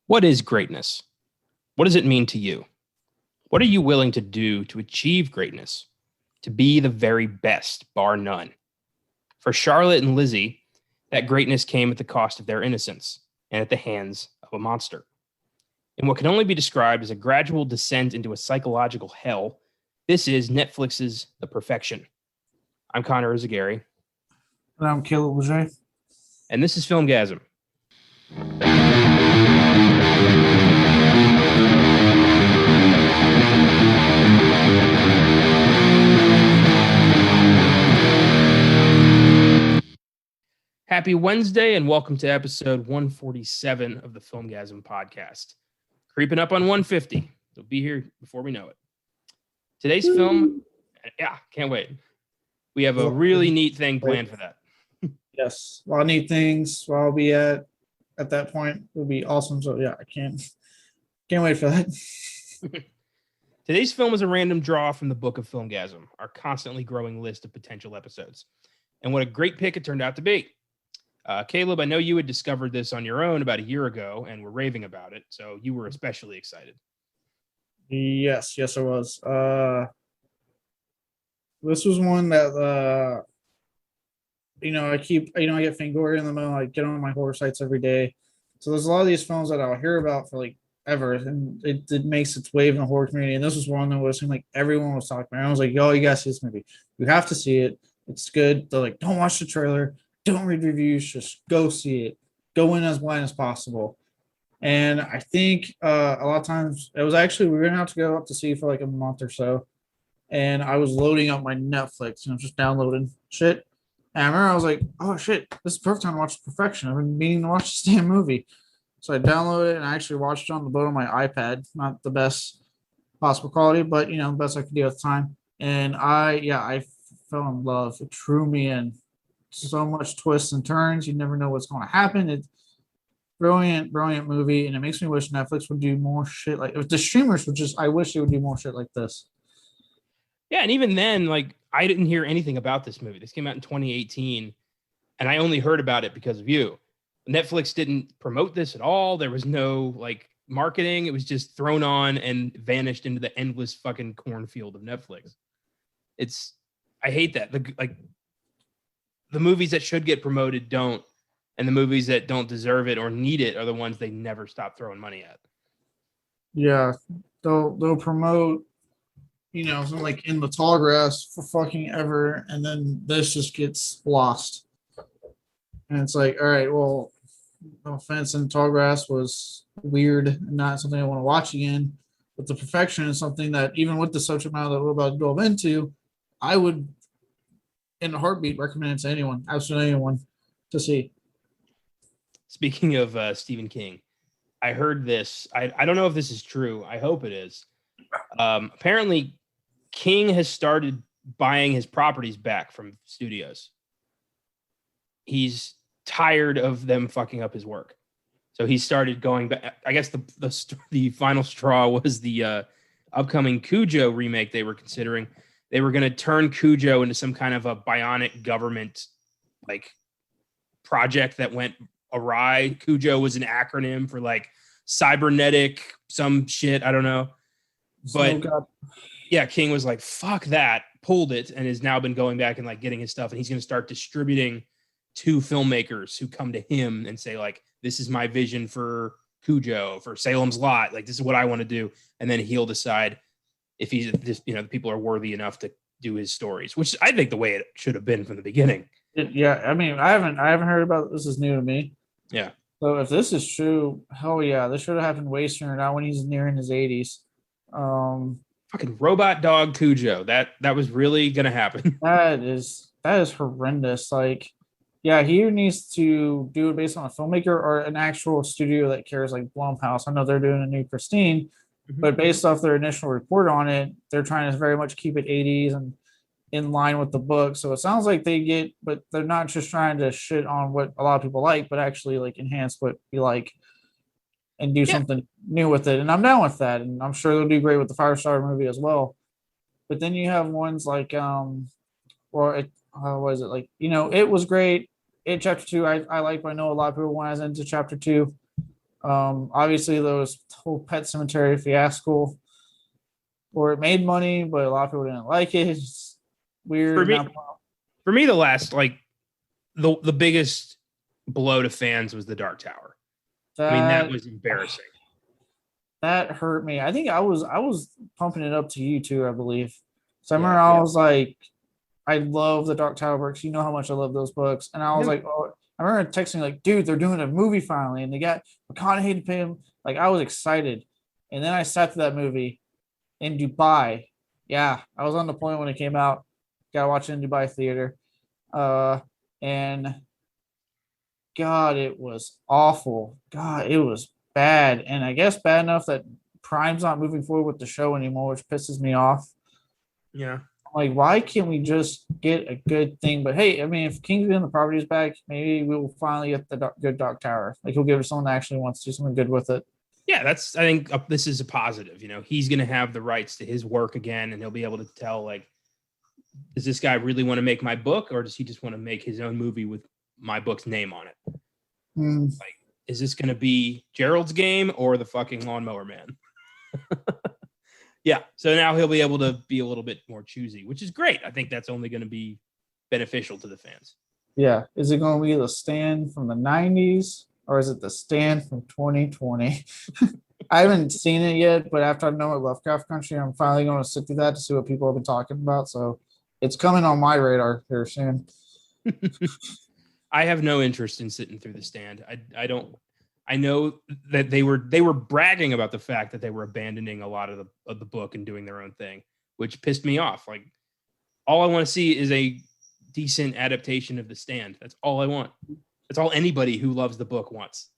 What is greatness? What does it mean to you? What are you willing to do to achieve greatness? To be the very best, bar none. For Charlotte and Lizzie, that greatness came at the cost of their innocence and at the hands of a monster. In what can only be described as a gradual descent into a psychological hell, this is Netflix's The Perfection. I'm Connor Eyzaguirre. And I'm Caleb Leger. And this is Filmgazm. Happy Wednesday and welcome to episode 147 of the Filmgazm podcast. Creeping up on 150. It'll be here before we know it. Today's film, can't wait. We have a really neat thing planned for that. Yes, a lot of neat things. Where I'll be at that point will be awesome. So yeah, I can't wait for that. Today's film is a random draw from the book of Filmgazm, our constantly growing list of potential episodes. And what a great pick it turned out to be. Caleb, I know you had discovered this on your own about a year ago and were raving about it, so you were especially excited. Yes, I was. This was one that I get Fangoria in the middle. I get on my horror sites every day. So there's a lot of these films that I'll hear about for like ever, and it makes its wave in the horror community. And this was one that was seemed like everyone was talking about. I was like, yo, you gotta see this movie. You have to see it. It's good. They're like, don't watch the trailer. Don't read reviews, just go see it. Go in as blind as possible. And I think a lot of times it was actually, we were going to have to go up to see for like a month or so. And I was loading up my Netflix and I was just downloading shit. And I remember I was like, oh shit, this is the perfect time to watch Perfection. I've been meaning to watch this damn movie. So I downloaded it and I actually watched it on the boat on my iPad. Not the best possible quality, but the best I could do at the time. And I fell in love. It drew me in. So much twists and turns. You never know what's going to happen. It's brilliant movie, and it makes me wish Netflix would do more shit like if the streamers would just. I wish they would do more shit like this. Yeah, and even then, like I didn't hear anything about this movie. This came out in 2018, and I only heard about it because of you. Netflix didn't promote this at all. There was no like marketing. It was just thrown on and vanished into the endless fucking cornfield of Netflix. I hate that. The movies that should get promoted don't, and the movies that don't deserve it or need it are the ones they never stop throwing money at. Yeah, they'll promote, something like In the Tall Grass for fucking ever, and then this just gets lost. And it's like, all right, well, no offense, In Tall Grass was weird and not something I want to watch again. But The Perfection is something that, even with the subject matter that we're about to delve into, I would in a heartbeat recommend it to anyone, absolutely anyone, to see. Speaking of Stephen King, I heard this. I don't know if this is true. I hope it is. Apparently, King has started buying his properties back from studios. He's tired of them fucking up his work. So he started going back. I guess the final straw was the upcoming Cujo remake they were considering. They were going to turn Cujo into some kind of a bionic government like project that went awry. Cujo was an acronym for like cybernetic, some shit. I don't know. But yeah, King was like, fuck that, pulled it, and has now been going back and like getting his stuff. And he's going to start distributing to filmmakers who come to him and say like, this is my vision for Cujo, for Salem's Lot. Like, this is what I want to do. And then he'll decide if he's just, the people are worthy enough to do his stories, which I think the way it should have been from the beginning. Yeah, I mean, I haven't heard about this. Is new to me. Yeah. So if this is true, hell yeah, this should have happened way sooner. Not when he's nearing his 80s. Fucking robot dog Cujo. That was really gonna happen. That is horrendous. Like, yeah, he needs to do it based on a filmmaker or an actual studio that cares, like Blumhouse. I know they're doing a new Christine. But based off their initial report on it, they're trying to very much keep it 80s and in line with the book. So it sounds like but they're not just trying to shit on what a lot of people like, but actually like enhance what you like and do something new with it. And I'm down with that. And I'm sure they'll do great with the Firestarter movie as well. But then you have ones like, what was it? Like, It was great. It Chapter 2, I like, but I know a lot of people want us into Chapter 2. Obviously there was the whole Pet Cemetery fiasco, where it made money, but a lot of people didn't like it. It's weird. For me, the last the biggest blow to fans was the Dark Tower. That was embarrassing. That hurt me. I think I was pumping it up to you too, I believe. So I remember I was like, I love the Dark Tower books. You know how much I love those books. And I was like, oh, I remember texting like, dude, they're doing a movie finally, and they got McConaughey to pay him. Like, I was excited. And then I sat through that movie in Dubai. Yeah, I was on the point when it came out. Got to watch it in Dubai theater. And God, it was awful. God, it was bad. And I guess bad enough that Prime's not moving forward with the show anymore, which pisses me off. Yeah. Like, why can't we just get a good thing? But hey, I mean, if Kingsman the property is back, maybe we will finally get the good Dark Tower. Like, he'll give it someone that actually wants to do something good with it. Yeah, I think this is a positive. He's going to have the rights to his work again, and he'll be able to tell, like, does this guy really want to make my book, or does he just want to make his own movie with my book's name on it? Like, is this going to be Gerald's Game or the fucking Lawnmower Man? Yeah, so now he'll be able to be a little bit more choosy, which is great. I think that's only going to be beneficial to the fans. Yeah. Is it going to be the Stand from the 90s, or is it the Stand from 2020? I haven't seen it yet, but after I know it Lovecraft Country, I'm finally going to sit through that to see what people have been talking about. So it's coming on my radar here soon. I have no interest in sitting through the Stand. I don't. I know that they were bragging about the fact that they were abandoning a lot of the book and doing their own thing, which pissed me off. Like, all I want to see is a decent adaptation of the Stand. That's all I want. That's all anybody who loves the book wants.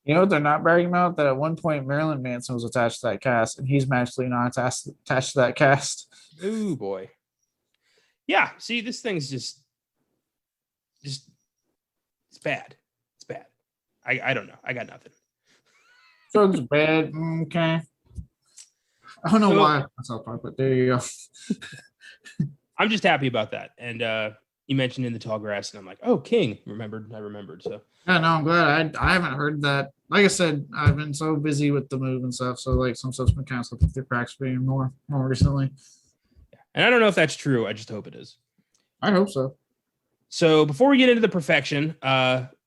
You know what they're not bragging about? That at one point Marilyn Manson was attached to that cast, and he's magically not attached to that cast. Oh boy. Yeah. See, this thing's just it's bad. It's bad. I don't know. I got nothing. Drugs bad. Okay. I don't know why. But there you go. I'm just happy about that. And you mentioned In the Tall Grass, and I'm like, oh, King. I remembered. So yeah, no, I'm glad. I haven't heard that. Like I said, I've been so busy with the move and stuff. So like some stuff's been kind of slipping through cracks for me more recently. And I don't know if that's true. I just hope it is. I hope so. So before we get into the perfection,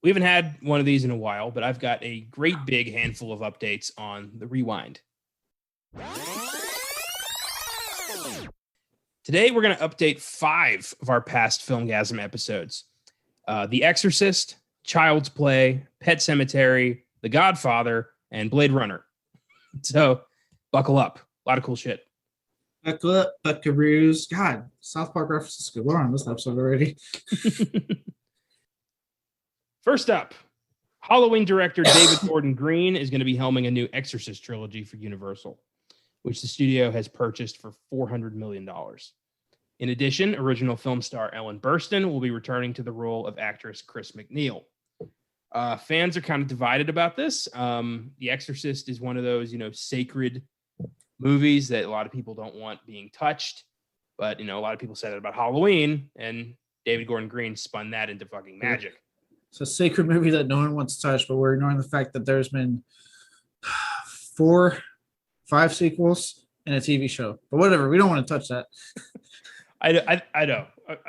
we haven't had one of these in a while, but I've got a great big handful of updates on the Rewind. Today, we're going to update 5 of our past Filmgazm episodes. The Exorcist, Child's Play, Pet Cemetery, The Godfather, and Blade Runner. So buckle up. A lot of cool shit. Buckle up, buckaroos. God, South Park references galore on this episode already. First up, Halloween director David Gordon Green is going to be helming a new Exorcist trilogy for Universal, which the studio has purchased for $400 million. In addition, original film star Ellen Burstyn will be returning to the role of actress Chris McNeil. Fans are kind of divided about this. The Exorcist is one of those, sacred movies that a lot of people don't want being touched. But, a lot of people said it about Halloween, and David Gordon Green spun that into fucking magic. It's a sacred movie that no one wants to touch, but we're ignoring the fact that there's been 4, 5 sequels and a TV show. But whatever, we don't want to touch that. I know.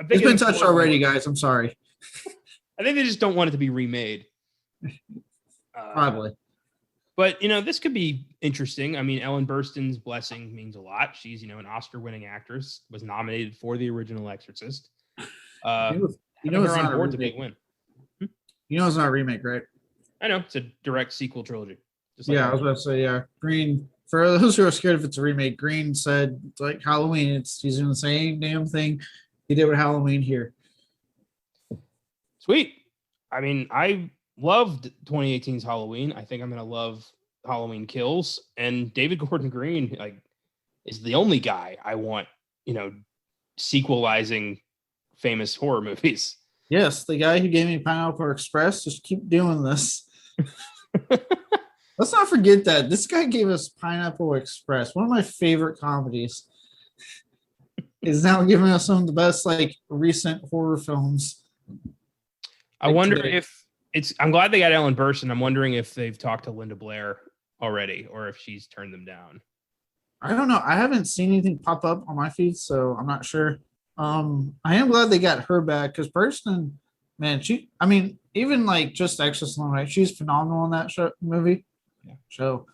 It's been touched already, guys. I'm sorry. I think they just don't want it to be remade. Probably. But, this could be interesting. I mean, Ellen Burstyn's blessing means a lot. She's, an Oscar-winning actress, was nominated for the original Exorcist. It's on board's a big win. You know it's not a remake, right? I know. It's a direct sequel trilogy. I was about to say, yeah. Green, for those who are scared if it's a remake, Green said, like Halloween, he's doing the same damn thing he did with Halloween here. Sweet. I mean, I loved 2018's Halloween. I think I'm going to love Halloween Kills. And David Gordon Green, is the only guy I want, sequelizing famous horror movies. Yes, the guy who gave me Pineapple Express. Just keep doing this. Let's not forget that this guy gave us Pineapple Express, one of my favorite comedies. Is now giving us some of the best recent horror films. I wonder if I'm glad they got Ellen Burstyn. I'm wondering if they've talked to Linda Blair already or if she's turned them down. I don't know. I haven't seen anything pop up on my feed, so I'm not sure. I am glad they got her back because Burstyn, man, I mean, even like just Exorcist alone, right? She's phenomenal in that movie. Yeah. Show.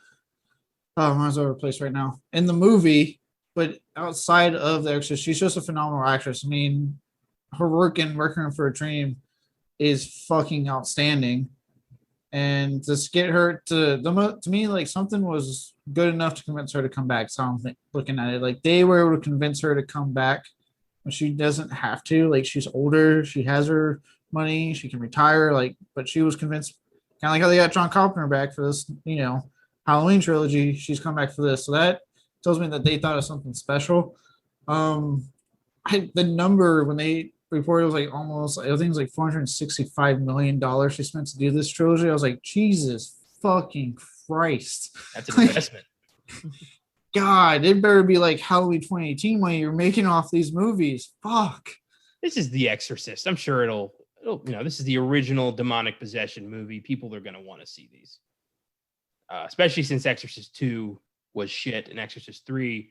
Oh, I'm all over the place right now. In the movie, but outside of the Exorcist, she's just a phenomenal actress. I mean, her work in Working for a Dream is fucking outstanding. And just get her to me, like something was good enough to convince her to come back. So I'm looking at it like they were able to convince her to come back when she doesn't have to. Like she's older, she has her money, she can retire. Like, but she was convinced, kind of like how they got John Carpenter back for this, Halloween trilogy. She's come back for this, so that tells me that they thought of something special. The number when they reported was like almost, I think it was like $465 million she spent to do this trilogy. I was like, Jesus fucking Christ. That's an investment. God, it better be like Halloween 2018 when you're making off these movies. Fuck. This is The Exorcist. I'm sure it'll this is the original demonic possession movie. People are going to want to see these. Especially since Exorcist 2 was shit and Exorcist 3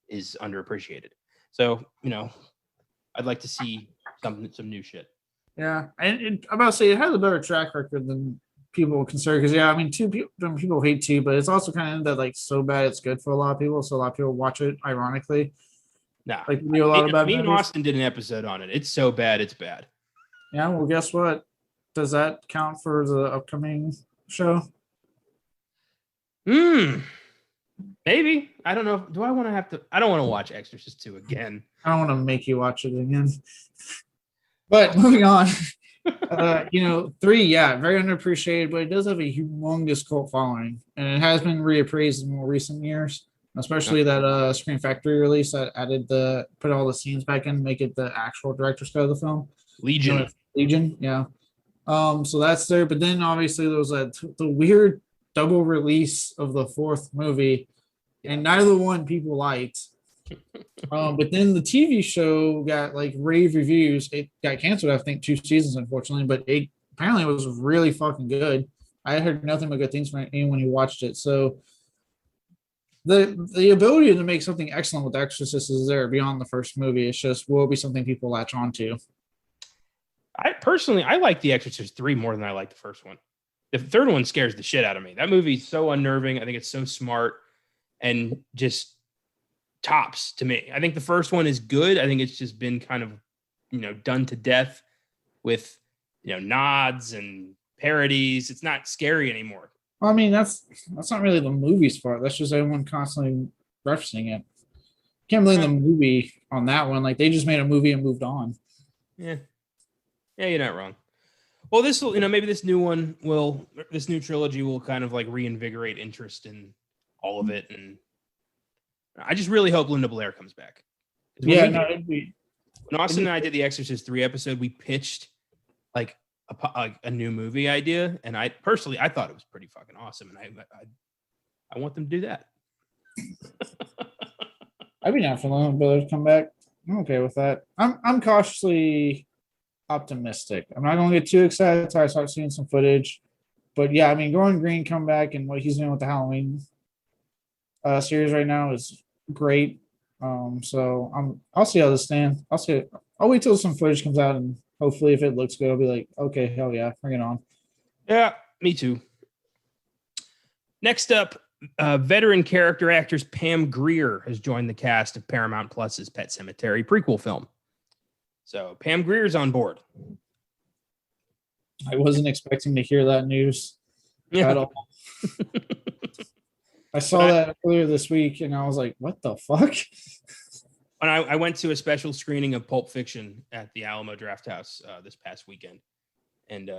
is underappreciated. So, I'd like to see some new shit. Yeah, and I'm about to say it has a better track record than people consider. Because I mean, people hate 2, but it's also kind of that like so bad it's good for a lot of people. So a lot of people watch it ironically. Nah, like a lot about me and Austin did an episode on it. It's so bad, it's bad. Yeah, well, guess what? Does that count for the upcoming show? Maybe. I don't know. Do I want to have to? I don't want to watch Exorcist 2 again. I don't want to make you watch it again. But moving on, 3, yeah, very underappreciated, but it does have a humongous cult following, and it has been reappraised in more recent years, especially that Screen Factory release that put all the scenes back in, make it the actual director's cut of the film. Legion, yeah. So that's there, but then obviously there was the weird double release of the 4th movie, and neither one people liked. But then the TV show got like rave reviews. It got canceled, I think, 2 seasons, unfortunately, but it apparently was really fucking good. I heard nothing but good things from anyone who watched it. So the ability to make something excellent with The Exorcist is there beyond the first movie. It's just will be something people latch on to. I like The Exorcist 3 more than I like the first one. The third one scares the shit out of me. That movie's so unnerving. I think it's so smart and just tops to me. I think the first one is good. I think it's just been kind of, done to death with, nods and parodies. It's not scary anymore. Well, I mean, that's not really the movie's part. That's just everyone constantly referencing it. Can't blame the movie on that one. Like they just made a movie and moved on. Yeah, you're not wrong. Well, this will, maybe this new trilogy will kind of like reinvigorate interest in all of it. And I just really hope Linda Blair comes back. When Austin and I did the Exorcist 3 episode, we pitched like a new movie idea. And I thought it was pretty fucking awesome. And I want them to do that. I'd be down for Linda Blair to come back. I'm okay with that. I'm cautiously optimistic. I'm not going to get too excited until I start seeing some footage. But yeah, I mean, Gordon Green come back and what he's doing with the Halloween series right now is great. So I'll see how this stands. I'll wait till some footage comes out and hopefully if it looks good, I'll be like, okay, hell yeah, bring it on. Yeah, me too. Next up, veteran character actress Pam Grier has joined the cast of Paramount Plus's Pet Sematary prequel film. So Pam Grier's on board. I wasn't expecting to hear that news at all. I saw that earlier this week and I was like, what the fuck? When I went to a special screening of Pulp Fiction at the Alamo Drafthouse this past weekend. And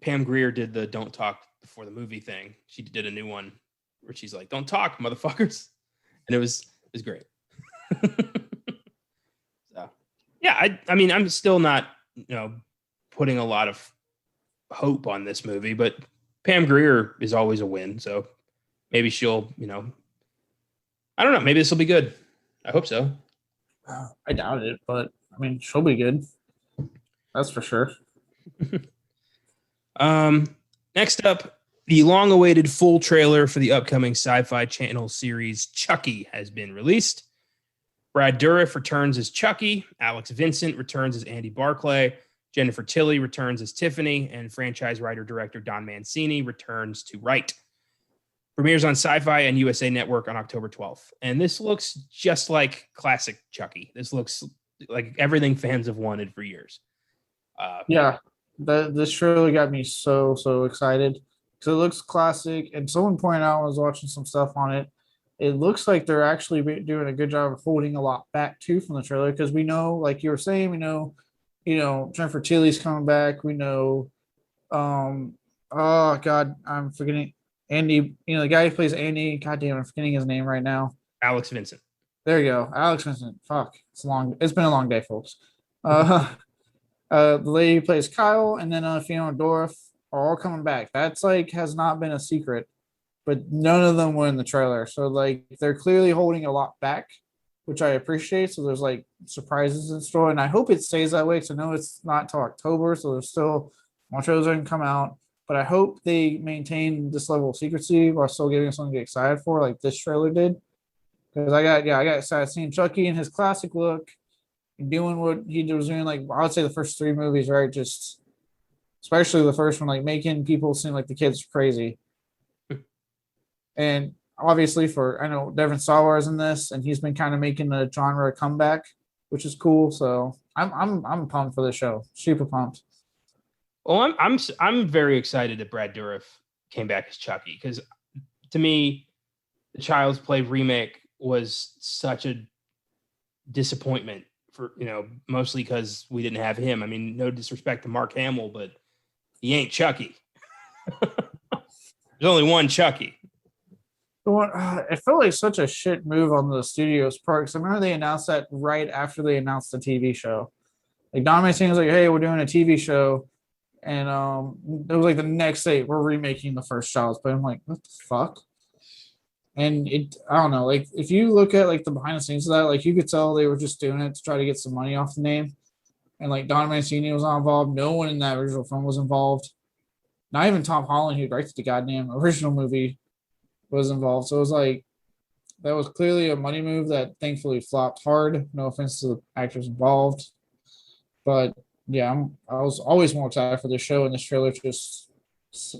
Pam Grier did the don't talk before the movie thing. She did a new one where she's like, don't talk, motherfuckers. And it was great. So, yeah, I mean, I'm still not, putting a lot of hope on this movie, but Pam Grier is always a win. So maybe she'll, I don't know. Maybe this will be good. I hope so. I doubt it, but I mean, she'll be good. That's for sure. Next up, the long-awaited full trailer for the upcoming Sci-Fi Channel series Chucky has been released. Brad Dourif returns as Chucky. Alex Vincent returns as Andy Barclay. Jennifer Tilly returns as Tiffany, and franchise writer-director Don Mancini returns to write. Premieres on Sci-Fi and USA Network on October 12th. And this looks just like classic Chucky. This looks like everything fans have wanted for years. Yeah, this trailer got me so excited because it looks classic. And someone pointed out when I was watching some stuff on it, it looks like they're actually doing a good job of holding a lot back too from the trailer because we know, like you were saying, we know, Jennifer Tilly's coming back. We know, oh God, I'm forgetting Andy. The guy who plays Andy. God damn, I'm forgetting his name right now. Alex Vincent. There you go, Alex Vincent. Fuck, it's long. It's been a long day, folks. The lady who plays Kyle, and then Fiona Dorff are all coming back. That's like has not been a secret, but none of them were in the trailer. So like they're clearly holding a lot back, which I appreciate. So there's like surprises in store, and I hope it stays that way. Because I know it's not till October, so there's still more shows that can come out. But I hope they maintain this level of secrecy while still giving us something to get excited for, like this trailer did. Because I got excited seeing Chucky in his classic look, doing what he was doing. Like I would say the first three movies, right? Just especially the first one, like making people seem like the kids crazy. And obviously, I know Devin Sawa is in this, and he's been kind of making the genre comeback, which is cool. So I'm pumped for the show. Super pumped. Well, I'm very excited that Brad Dourif came back as Chucky because to me, the Child's Play remake was such a disappointment for mostly because we didn't have him. I mean, no disrespect to Mark Hamill, but he ain't Chucky. There's only one Chucky. It felt like such a shit move on the studio's part because I remember they announced that right after they announced the TV show. Like Don Mancini was like, "Hey, we're doing a TV show," and it was like the next day we're remaking the first Child's Play. I'm like, what the fuck? And I don't know. Like if you look at like the behind the scenes of that, like you could tell they were just doing it to try to get some money off the name. And like Don Mancini was not involved. No one in that original film was involved. Not even Tom Holland, who directed the goddamn original movie, was involved. So it was like that was clearly a money move that thankfully flopped hard. No offense to the actors involved, but yeah, I was always more excited for this show, and this trailer just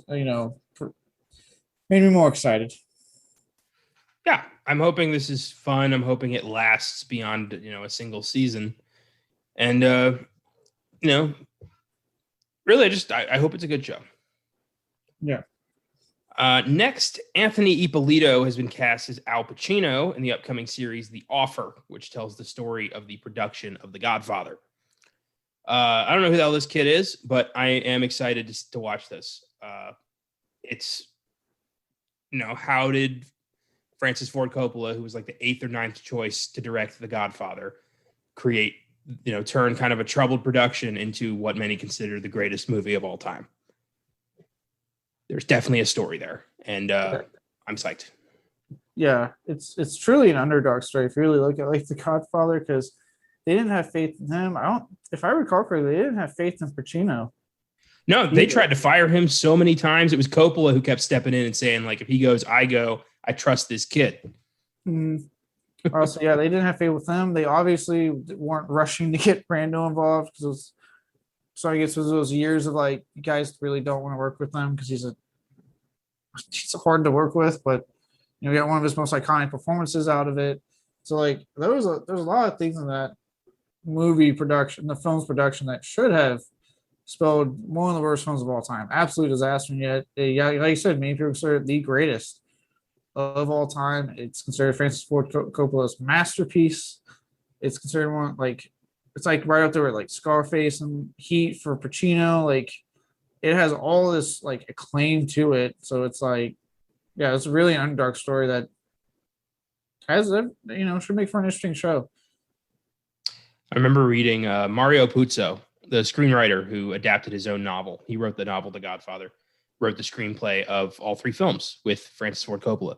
made me more excited. Yeah, I'm hoping this is fun. I'm hoping it lasts beyond a single season, and really, I hope it's a good show. Yeah. Next, Anthony Ippolito has been cast as Al Pacino in the upcoming series The Offer, which tells the story of the production of The Godfather. I don't know who the hell this kid is, but I am excited to watch this. It's how did Francis Ford Coppola, who was like the 8th or 9th choice to direct The Godfather, turn kind of a troubled production into what many consider the greatest movie of all time? There's definitely a story there, and I'm psyched. Yeah, it's truly an underdog story if you really look at like The Godfather, because they didn't have faith in him. If I recall correctly, they didn't have faith in Pacino. No, they tried to fire him so many times. It was Coppola who kept stepping in and saying, like, if he goes, I go. I trust this kid. Also, yeah, they didn't have faith with him. They obviously weren't rushing to get Brando involved because I guess it was those years of like, you guys really don't want to work with him because he's hard to work with, but we got one of his most iconic performances out of it. So like there's a lot of things in that movie production, the film's production, that should have spelled one of the worst films of all time. Absolute disaster. And yet, yeah, like you said, many people consider it the greatest of all time. It's considered Francis Ford Coppola's masterpiece. It's considered one it's like right up there with like Scarface and Heat for Pacino. Like it has all this like acclaim to it. So it's like, yeah, it's really an underdog story that has should make for an interesting show. I remember reading Mario Puzo, the screenwriter who adapted his own novel. He wrote the novel The Godfather, wrote the screenplay of all 3 films with Francis Ford Coppola.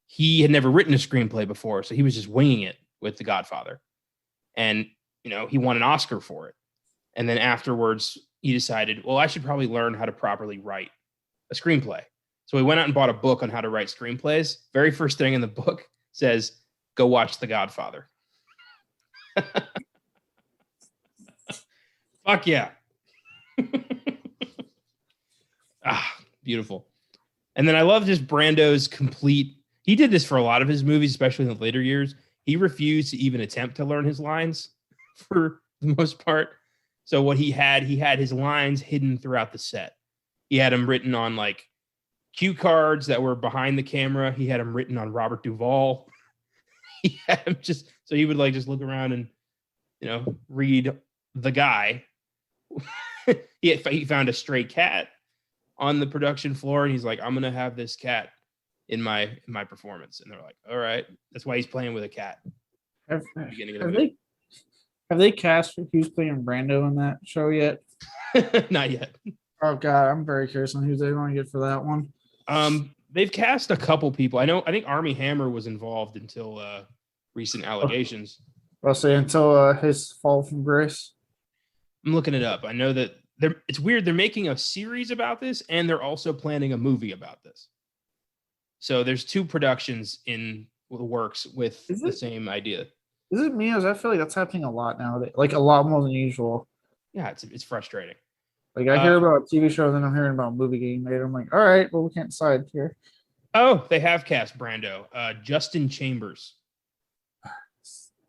He had never written a screenplay before, so he was just winging it with The Godfather. And, he won an Oscar for it. And then afterwards, he decided, well, I should probably learn how to properly write a screenplay. So he went out and bought a book on how to write screenplays. Very first thing in the book says, go watch The Godfather. Fuck yeah. Beautiful. And then I love just Brando's complete. He did this for a lot of his movies, especially in the later years. He refused to even attempt to learn his lines for the most part. So what he had his lines hidden throughout the set. He had them written on like cue cards that were behind the camera. He had them written on Robert Duvall. He had him just so he would like just look around and read the guy. He found a stray cat on the production floor, and he's like, "I'm gonna have this cat in my performance." And they're like, "All right." That's why he's playing with a cat. Have they cast who's playing Brando in that show yet? Not yet. Oh God, I'm very curious on who they want to get for that one. They've cast a couple people. I think Armie Hammer was involved until recent allegations. I'll say until his fall from grace. I'm looking it up. I know that it's weird. They're making a series about this, and they're also planning a movie about this. So there's two productions in the works with the same idea. Is it me? As I feel like that's happening a lot nowadays, like a lot more than usual. Yeah, it's frustrating. Like I hear about TV shows, and I'm hearing about movie getting made. I'm like, all right, well, we can't decide here. Oh, they have cast Brando. Justin Chambers.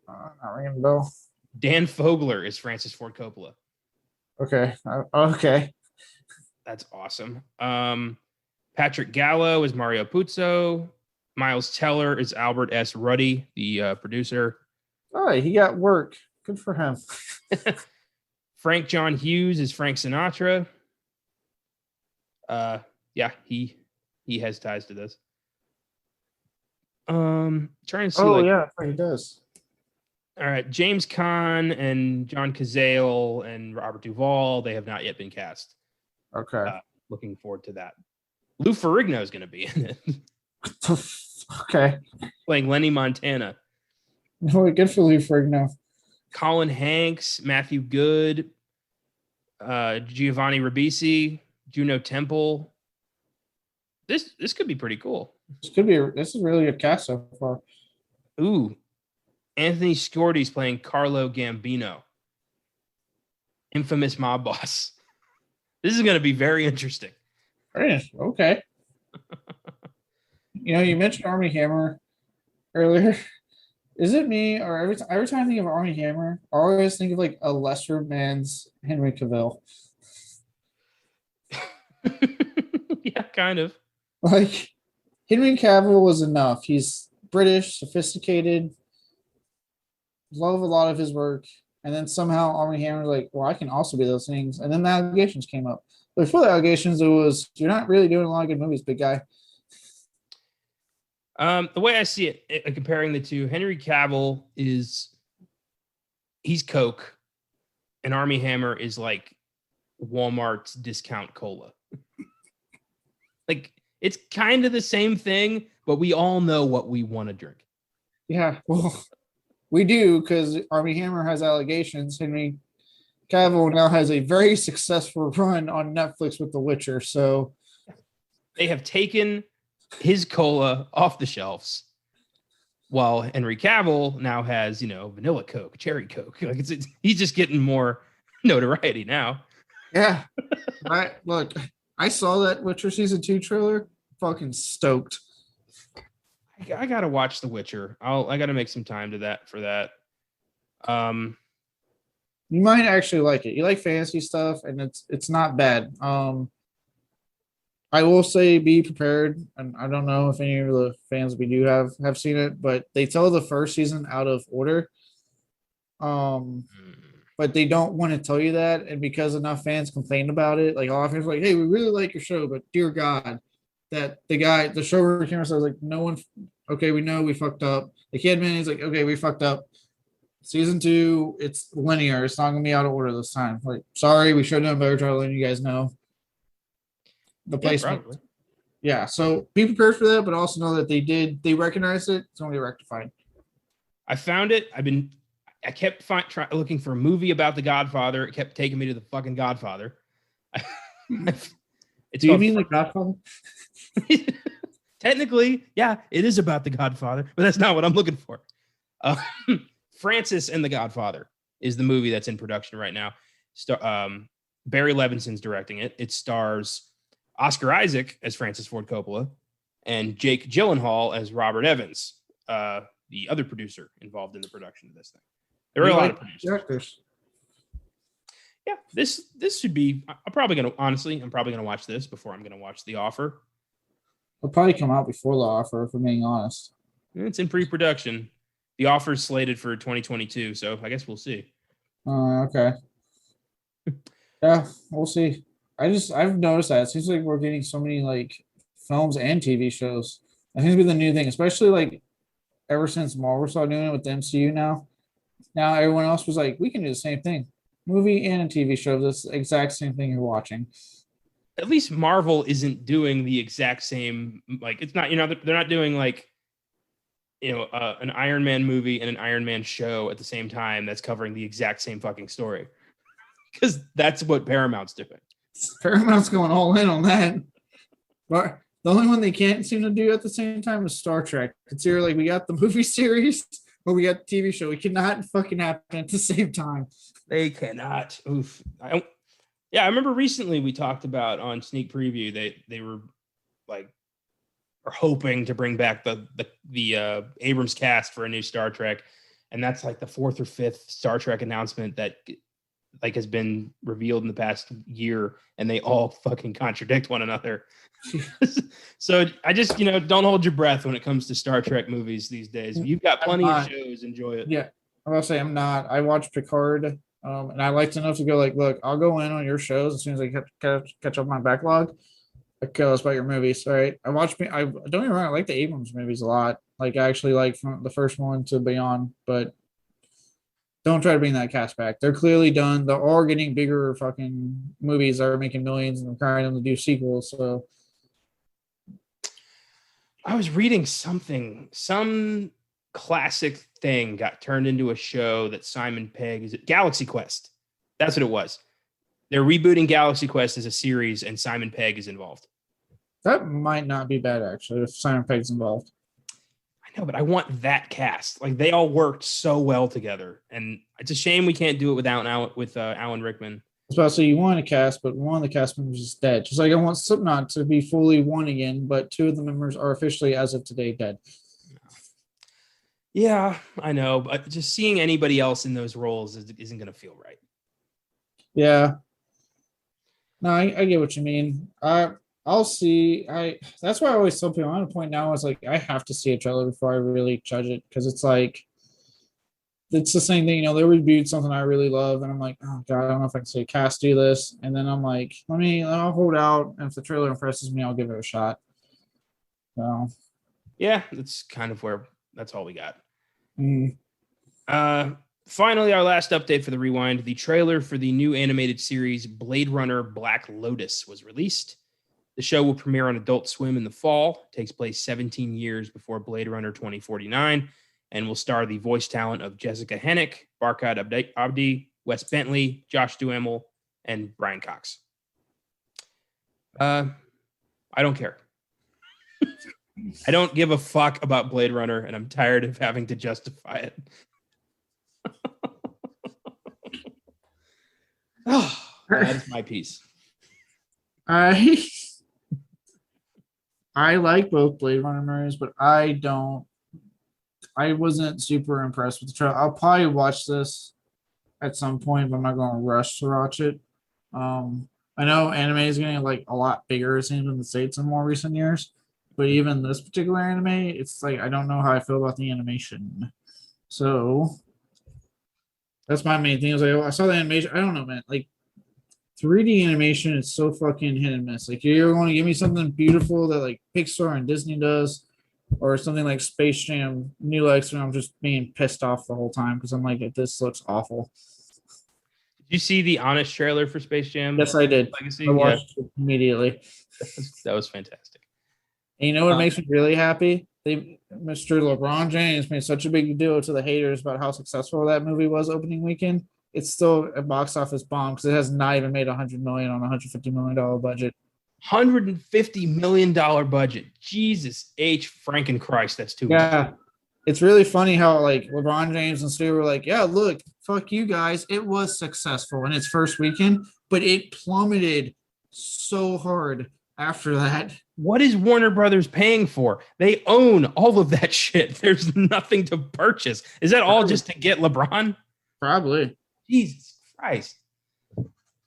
Not ringing a bell. Dan Fogler is Francis Ford Coppola. Okay. Okay. That's awesome. Patrick Gallo is Mario Puzo. Miles Teller is Albert S. Ruddy, the producer. Oh, he got work. Good for him. Frank John Hughes is Frank Sinatra. Yeah, he has ties to this. Trying to see. Oh, yeah, he does. All right, James Caan and John Cazale and Robert Duvall, they have not yet been cast. Okay. Looking forward to that. Lou Ferrigno is going to be in it. Okay. Playing Lenny Montana. No, good for Lou Ferrigno. Colin Hanks, Matthew Good, Giovanni Ribisi, Juno Temple. This could be pretty cool. This is really good cast so far. Ooh. Anthony Sciordi's playing Carlo Gambino, infamous mob boss. This is going to be very interesting. Okay. You mentioned Armie Hammer earlier. Is it me, or every time I think of Armie Hammer, I always think of like a lesser man's Henry Cavill? Yeah, kind of. Like Henry Cavill was enough. He's British, sophisticated. Love a lot of his work, and then somehow Armie Hammer's like, well, I can also be those things. And then the allegations came up. But before the allegations, it was, you're not really doing a lot of good movies, big guy. The way I see it, comparing the two, Henry Cavill he's Coke, and Armie Hammer is like Walmart's discount cola. Like it's kind of the same thing, but we all know what we want to drink. Yeah, well. We do, because Armie Hammer has allegations. Henry Cavill now has a very successful run on Netflix with The Witcher. So they have taken his cola off the shelves, while Henry Cavill now has, vanilla Coke, cherry Coke. Like he's just getting more notoriety now. Yeah. Look, I saw that Witcher season 2 trailer. Fucking stoked. I gotta watch The Witcher. I gotta make some time for that. You might actually like it. You like fantasy stuff, and it's not bad. I will say be prepared, and I don't know if any of the fans we do have seen it, but they tell the first season out of order. But they don't want to tell you that, and because enough fans complained about it, like a lot of fans were like, "Hey, we really like your show, but dear God." That the showrunner came and said, like, no one, okay, we know we fucked up. The kid man, he's like, okay, we fucked up. Season 2, it's linear. It's not going to be out of order this time. Like, sorry, we should have done a better job letting you guys know. The placement. Yeah, so be prepared for that, but also know that they recognized it. It's only rectified. I found it. I kept looking for a movie about The Godfather. It kept taking me to The fucking Godfather. It's Do you called mean The Godfather? Technically, yeah, it is about The Godfather, but that's not what I'm looking for. Uh, Francis and The Godfather is the movie that's in production right now. Barry Levinson's directing it. It stars Oscar Isaac as Francis Ford Coppola and Jake Gyllenhaal as Robert Evans, the other producer involved in the production of this thing. There are a lot of producers. Yeah, this should be. I'm probably gonna watch this before I'm gonna watch The Offer. It'll probably come out before The Offer, if I'm being honest. It's in pre-production. The Offer's slated for 2022, so I guess we'll see. Okay. Yeah, we'll see. I've noticed that. It seems like we're getting so many like films and TV shows. I think it's been the new thing, especially like ever since Marvel started doing it with the MCU now. Now everyone else was like, we can do the same thing. Movie and a TV show, this exact same thing you're watching. At least Marvel isn't doing the exact same, like it's not, they're not doing like, an Iron Man movie and an Iron Man show at the same time that's covering the exact same fucking story. Because that's what Paramount's doing. Paramount's going all in on that. But the only one they can't seem to do at the same time is Star Trek. It's here like we got the movie series, but we got the TV show. We cannot fucking happen at the same time. They cannot. Oof. I remember recently we talked about on Sneak Preview they were like are hoping to bring back the Abrams cast for a new Star Trek, and that's like the 4th or 5th Star Trek announcement that like has been revealed in the past year, and they all fucking contradict one another. So I just don't hold your breath when it comes to Star Trek movies these days. If you've got plenty of shows, enjoy it. Yeah, I'm gonna say I'm not. I watch Picard, and I liked enough to go like, look, I'll go in on your shows as soon as I catch up my backlog. Tell us about your movies. All right. I don't get me wrong, I like the Abrams movies a lot. Like I actually like from the first one to beyond, but don't try to bring that cast back. They're clearly done. They're all getting bigger fucking movies that are making millions and requiring them to do sequels. So I was reading some classic thing got turned into a show that Simon Pegg is Galaxy Quest. That's what it was. They're rebooting Galaxy Quest as a series, and Simon Pegg is involved. That might not be bad, actually, if Simon Pegg's involved. I know, but I want that cast. Like, they all worked so well together, and it's a shame we can't do it without Alan Rickman. I was about to say you want a cast, but one of the cast members is dead. Just like I want Slipknot to be fully one again, but 2 of the members are officially, as of today, dead. Yeah, I know, but just seeing anybody else in those roles isn't going to feel right. Yeah. No, I get what you mean. I'll see. That's why I always tell people, I'm at a point now, it's like I have to see a trailer before I really judge it, because it's like it's the same thing. They reviewed something I really love, and I'm like, oh god, I don't know if I can say cast do this, and then I'm like, I'll hold out, and if the trailer impresses me, I'll give it a shot. So yeah, that's kind of where that's all we got. Mm. Finally, our last update for the Rewind, the trailer for the new animated series Blade Runner Black Lotus was released. The show will premiere on Adult Swim in the fall. It takes place 17 years before Blade Runner 2049 and will star the voice talent of Jessica Hennick, Barkhad Abdi, Wes Bentley, Josh Duhamel, and Brian Cox. I don't care. I don't give a fuck about Blade Runner, and I'm tired of having to justify it. Oh, that is my piece. I like both Blade Runner movies, but I wasn't super impressed with the trailer. I'll probably watch this at some point, but I'm not going to rush to watch it. I know anime is getting like a lot bigger, it seems, in the States in more recent years. But even this particular anime, it's like I don't know how I feel about the animation. So that's my main thing. I saw the animation. I don't know, man. Like 3D animation is so fucking hit and miss. Like you're going to give me something beautiful that like Pixar and Disney does, or something like Space Jam New Legs, and I'm just being pissed off the whole time because I'm like, this looks awful. Did you see the Honest trailer for Space Jam? Yes, I did. Legacy? I watched it immediately. That was fantastic. And you know what makes me really happy? Mr. LeBron James made such a big deal to the haters about how successful that movie was opening weekend. it's still a box office bomb because it has not even made $100 million on a $150 million budget. $150 million budget. Jesus H. Frankenchrist, that's too much. Yeah. It's really funny how like LeBron James and Stu were like, yeah, look, fuck you guys. It was successful in its first weekend, but it plummeted so hard after that. What is Warner Brothers paying for? They own all of that shit. There's nothing to purchase. Is that all just to get LeBron? Probably. Jesus Christ.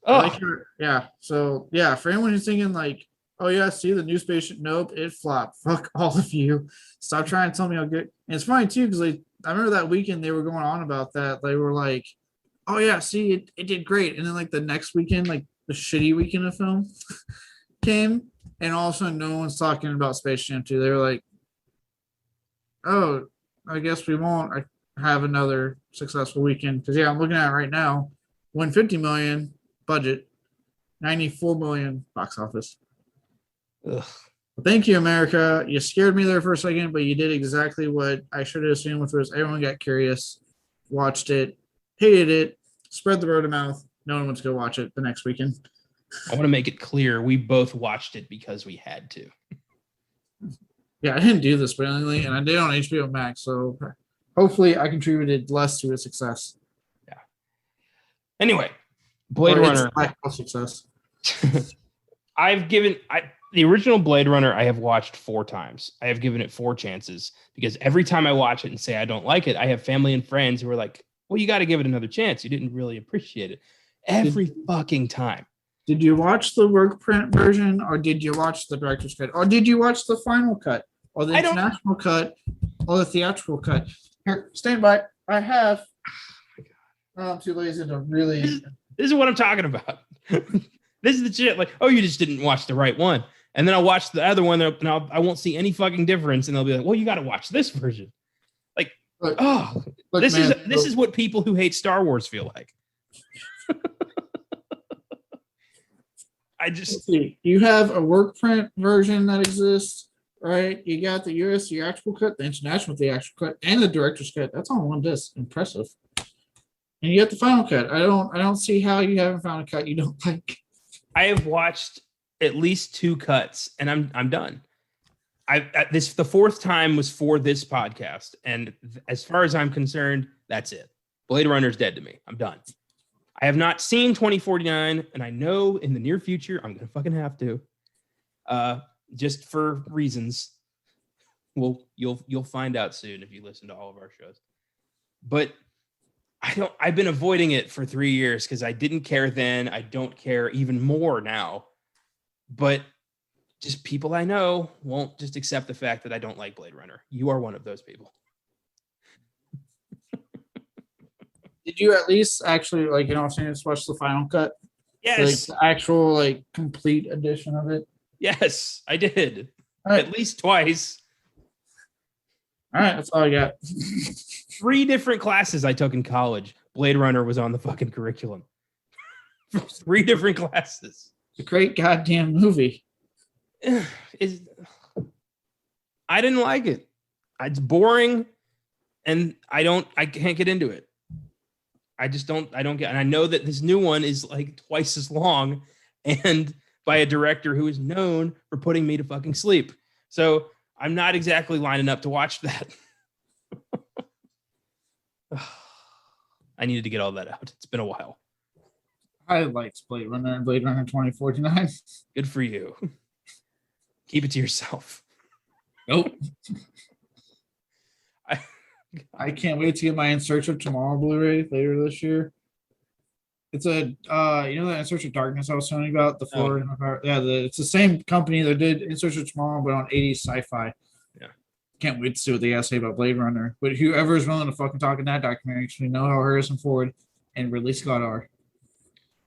Like yeah. So yeah, for anyone who's thinking like, oh yeah, see the new spaceship. Nope, it flopped. Fuck all of you. Stop trying to tell me how good. And it's funny too, because like I remember that weekend they were going on about that. They were like, oh yeah, see it did great. And then like the next weekend, like the shitty weekend of film came, and all of a sudden no one's talking about Space Jam 2. They were like, oh, I guess we won't have another successful weekend. Because yeah, I'm looking at it right now. 150 million budget, 94 million box office. Ugh. Thank you, America. You scared me there for a second, but you did exactly what I should have assumed, which was everyone got curious, watched it, hated it, spread the word of mouth. No one wants to go watch it the next weekend. I want to make it clear we both watched it because we had to. Yeah, I didn't do this willingly, and I did on HBO Max, so hopefully I contributed less to its success. Yeah. Anyway, Blade Runner. Lack of success. The original Blade Runner I have watched 4 times. I have given it 4 chances because every time I watch it and say I don't like it, I have family and friends who are like, well, you got to give it another chance. You didn't really appreciate it. Every fucking time. Did you watch the work print version, or did you watch the director's cut, or did you watch the final cut, or the international cut, or the theatrical cut? Here, stand by. I have. Oh, I'm too lazy to really. This is what I'm talking about. This is the shit. Like, oh, you just didn't watch the right one. And then I'll watch the other one, and I won't see any fucking difference. And they'll be like, well, you got to watch this version. Like, this is what people who hate Star Wars feel like. You have a work print version that exists, right? You got the US theatrical cut, the international theatrical cut, and the director's cut. That's on one disc. Impressive. And you got the final cut. I don't see how you haven't found a cut you don't like. I have watched at least 2 cuts, and I'm done. The 4th time was for this podcast, and as far as I'm concerned, that's it. Blade Runner's dead to me. I'm done. I have not seen 2049, and I know in the near future I'm gonna fucking have to. Just for reasons. Well, you'll find out soon if you listen to all of our shows. But I've been avoiding it for 3 years because I didn't care then. I don't care even more now. But just people I know won't just accept the fact that I don't like Blade Runner. You are one of those people. Did you at least actually just watch the final cut? Yes. Like the actual complete edition of it? Yes, I did. Right. At least twice. All right, that's all I got. 3 different classes I took in college. Blade Runner was on the fucking curriculum. 3 different classes. It's a great goddamn movie. I didn't like it. It's boring, and I can't get into it. I don't get, and I know that this new one is like twice as long and by a director who is known for putting me to fucking sleep. So I'm not exactly lining up to watch that. I needed to get all that out. It's been a while. I liked Blade Runner and Blade Runner 2049. Good for you. Keep it to yourself. Nope. I can't wait to get my In Search of Tomorrow Blu-ray later this year. It's that In Search of Darkness I was telling you about, it's the same company that did In Search of Tomorrow, but on 80s sci-fi. Yeah. Can't wait to see what they got to say about Blade Runner. But whoever is willing to fucking talk in that documentary, actually know how Harrison Ford and Ridley Scott are.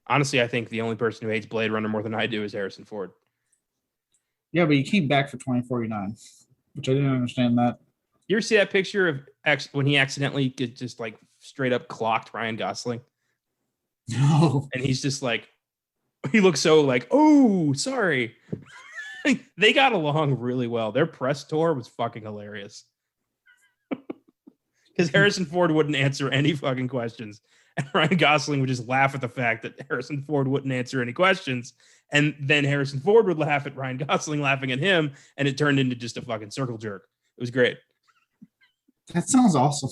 Honestly, I think the only person who hates Blade Runner more than I do is Harrison Ford. Yeah, but he came back for 2049, which I didn't understand that. You ever see that picture of when he accidentally just like straight up clocked Ryan Gosling? No. And he's just like, he looks so like, oh, sorry. They got along really well. Their press tour was fucking hilarious. Because Harrison Ford wouldn't answer any fucking questions. And Ryan Gosling would just laugh at the fact that Harrison Ford wouldn't answer any questions. And then Harrison Ford would laugh at Ryan Gosling laughing at him. And it turned into just a fucking circle jerk. It was great. That sounds awesome.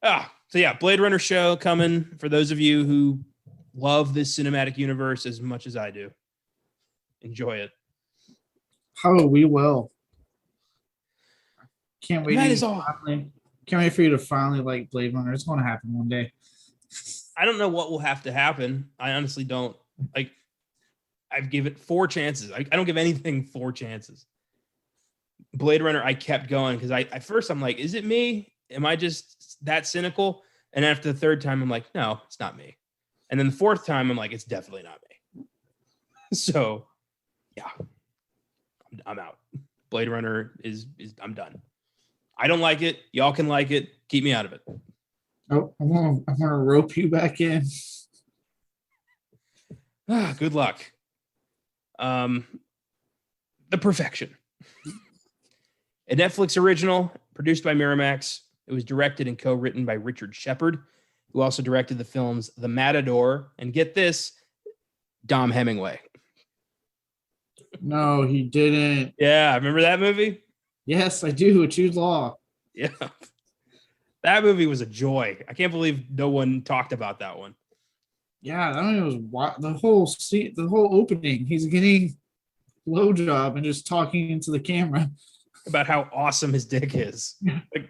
So yeah, Blade Runner show coming for those of you who love this cinematic universe as much as I do. Enjoy it. How we will. Can't wait. That is all. Can't wait for you to finally like Blade Runner. It's going to happen one day. I don't know what will have to happen. I honestly don't. Like, I've given it 4 chances. I don't give anything 4 chances. Blade Runner, I kept going because at first I'm like, is it me? Am I just that cynical? And after the 3rd time, I'm like, no, it's not me. And then the 4th time, I'm like, it's definitely not me. So, yeah, I'm out. Blade Runner is I'm done. I don't like it. Y'all can like it. Keep me out of it. Oh, I'm gonna rope you back in. Good luck. The Perfection. A Netflix original produced by Miramax. It was directed and co-written by Richard Shepard, who also directed the films The Matador and, get this, Dom Hemingway. No, he didn't. Yeah, remember that movie? Yes, I do. Jude Law. Yeah. That movie was a joy. I can't believe no one talked about that one. Yeah, that one was the whole opening. He's getting blowjob and just talking into the camera about how awesome his dick is. Like,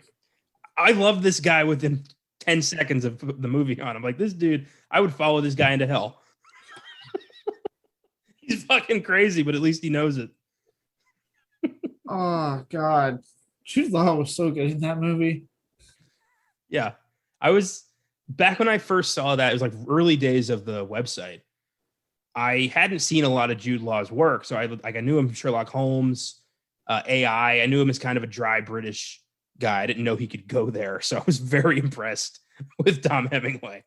I love this guy within 10 seconds of the movie on. I'm like, this dude, I would follow this guy into hell. He's fucking crazy, but at least he knows it. Oh, God. Jude Law was so good in that movie. Yeah. I was, back when I first saw that, it was like early days of the website. I hadn't seen a lot of Jude Law's work. So I knew him from Sherlock Holmes, AI. I knew him as kind of a dry British guy. I didn't know he could go there. So I was very impressed with Dom Hemingway.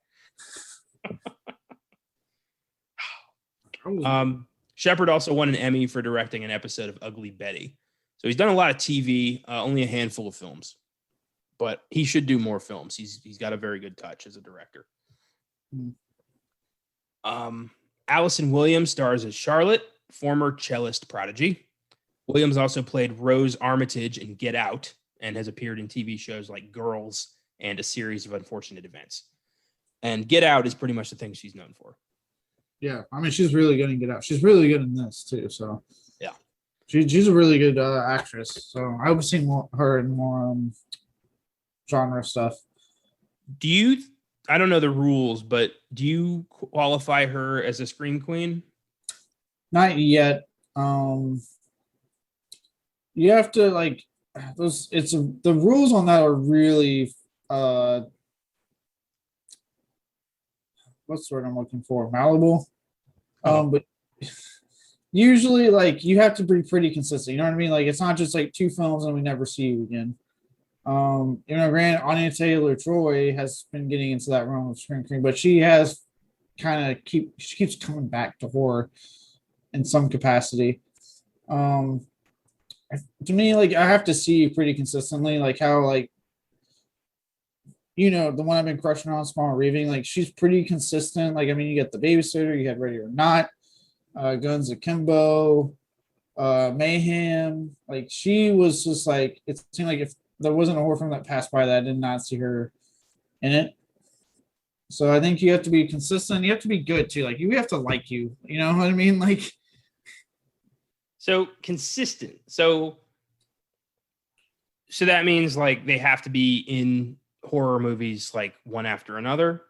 Shepard also won an Emmy for directing an episode of Ugly Betty. So he's done a lot of TV, only a handful of films, but he should do more films. He's got a very good touch as a director. Allison Williams stars as Charlotte, former cellist prodigy. Williams also played Rose Armitage in Get Out and has appeared in TV shows like Girls and A Series of Unfortunate Events. And Get Out is pretty much the thing she's known for. Yeah, I mean, she's really good in Get Out. She's really good in this too. So yeah, she's a really good actress. So I would see her in more genre stuff. I don't know the rules, but do you qualify her as a scream queen? Not yet. You have to like those. The rules on that are really what's the word I'm looking for? Malleable. But usually, like, you have to be pretty consistent. You know what I mean? Like, it's not just like 2 films and we never see you again. Granted, Anya Taylor-Joy has been getting into that realm of scream queen, but she has she keeps coming back to horror in some capacity. To me, like, I have to see you pretty consistently, like how, like, the one I've been crushing on, Small Reaving, like, she's pretty consistent. Like, I mean, you get The Babysitter, you had Ready or Not, Guns Akimbo, Mayhem. Like, she was just like, it seemed like if there wasn't a horror film that passed by that, I did not see her in it. So I think you have to be consistent. You have to be good too. Like, you have to like you. You know what I mean? Like, so consistent. So that means like they have to be in horror movies like one after another.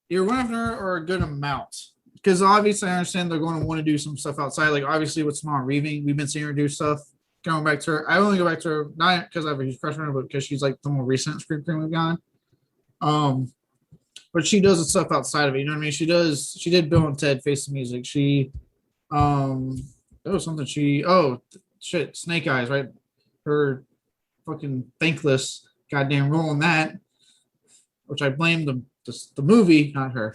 You're one after or a good amount. Because obviously I understand they're going to want to do some stuff outside. Like, obviously with Small Reaving, we've been seeing her do stuff. Going back to her, I only go back to her not because I have a huge crush on her, but because she's like the more recent screen queen we've gotten. But she does the stuff outside of it. You know what I mean? She did Bill and Ted Face the Music. She there was something Snake Eyes, right? Her fucking thankless goddamn role in that, which I blame the movie, not her.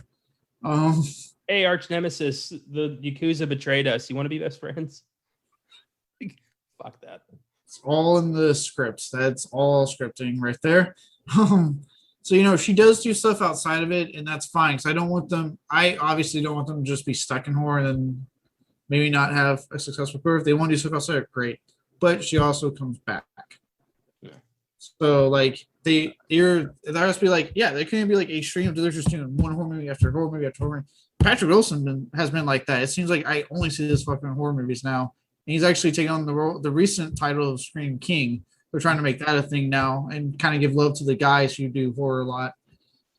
Hey, arch nemesis, the Yakuza betrayed us. You want to be best friends? Fuck that. It's all in the scripts. That's all scripting right there. So she does do stuff outside of it, and that's fine. Because I don't want them. I obviously don't want them to just be stuck in horror and then maybe not have a successful career. If they want to do stuff outside, great. But she also comes back. Yeah. So like there has to be like, yeah, there can't be like a stream of they're just doing one horror movie after horror movie after horror movie. Patrick Wilson has been like that. It seems like I only see this fucking horror movies now. And he's actually taken on the recent title of Scream King. They're trying to make that a thing now and kind of give love to the guys who do horror a lot.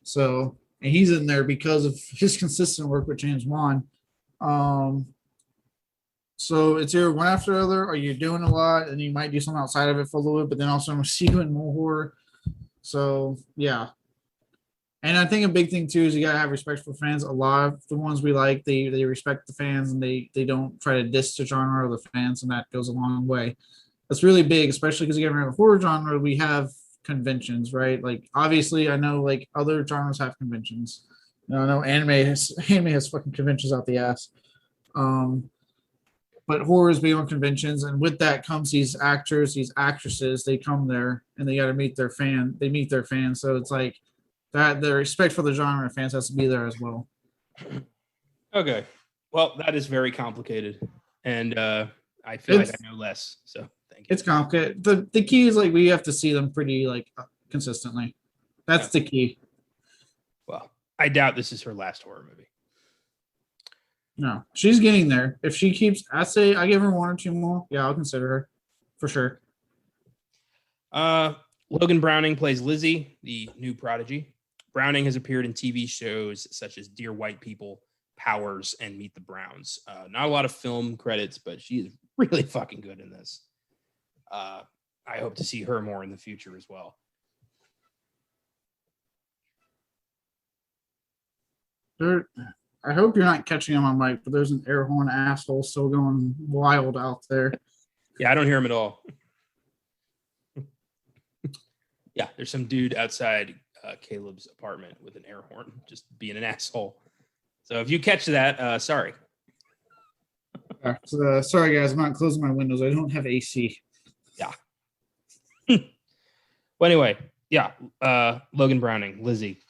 So, and he's in there because of his consistent work with James Wan. So it's either one after the other, or you're doing a lot and you might do something outside of it for a little bit, but then also I'm see you in more horror. So yeah. And I think a big thing too is you gotta have respect for fans. A lot of the ones we like, they respect the fans and they don't try to diss the genre or the fans, and that goes a long way. That's really big, especially because you have a horror genre. We have conventions, right? Like obviously, I know like other genres have conventions. I know anime has fucking conventions out the ass. But horror is big on conventions, and with that comes these actors, these actresses. They come there and they got to meet their fan. They meet their fans, so it's like that. The respect for the genre and fans has to be there as well. Okay, well, that is very complicated, and I feel like I know less. So thank you. It's complicated. The key is like we have to see them pretty like consistently. That's the key. Well, I doubt this is her last horror movie. No, she's getting there. If she keeps, I say I give her one or two more. Yeah, I'll consider her for sure. Logan Browning plays Lizzie, the new prodigy. Browning has appeared in TV shows such as Dear White People, Powers, and Meet the Browns. Not a lot of film credits, but she is really fucking good in this. I hope to see her more in the future as well. I hope you're not catching him on mic, but there's an air horn asshole still going wild out there. Yeah, I don't hear him at all. Yeah, there's some dude outside Caleb's apartment with an air horn, just being an asshole. So if you catch that, sorry. Sorry, guys, I'm not closing my windows. I don't have AC. Yeah. Well, anyway, yeah, Logan Browning, Lizzie.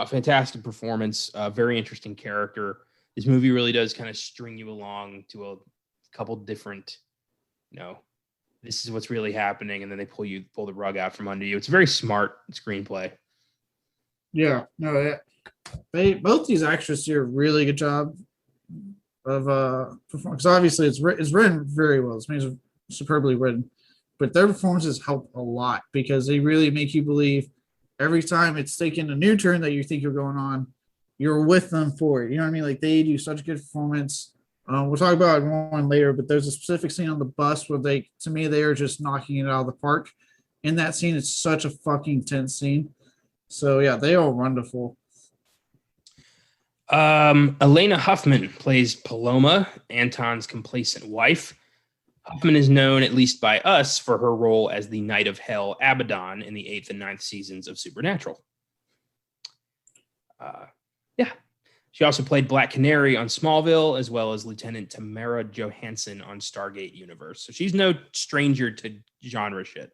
Fantastic performance, very interesting character. This movie really does kind of string you along to a couple different, this is what's really happening, and then they pull the rug out from under you. It's a very smart screenplay. Yeah, no, both these actors do a really good job of performing. Because obviously it's written very well. It's superbly written, but their performances help a lot because they really make you believe. Every time it's taking a new turn that you think you're going on, you're with them for it. You know what I mean? Like they do such a good performance. We'll talk about one later, but there's a specific scene on the bus where they are just knocking it out of the park. In that scene, it's such a fucking tense scene. So yeah, they are wonderful. Elena Huffman plays Paloma, Anton's complacent wife. Huffman is known, at least by us, for her role as the Knight of Hell Abaddon in the 8th and 9th seasons of Supernatural. Yeah. She also played Black Canary on Smallville, as well as Lieutenant Tamara Johansson on Stargate Universe. So she's no stranger to genre shit.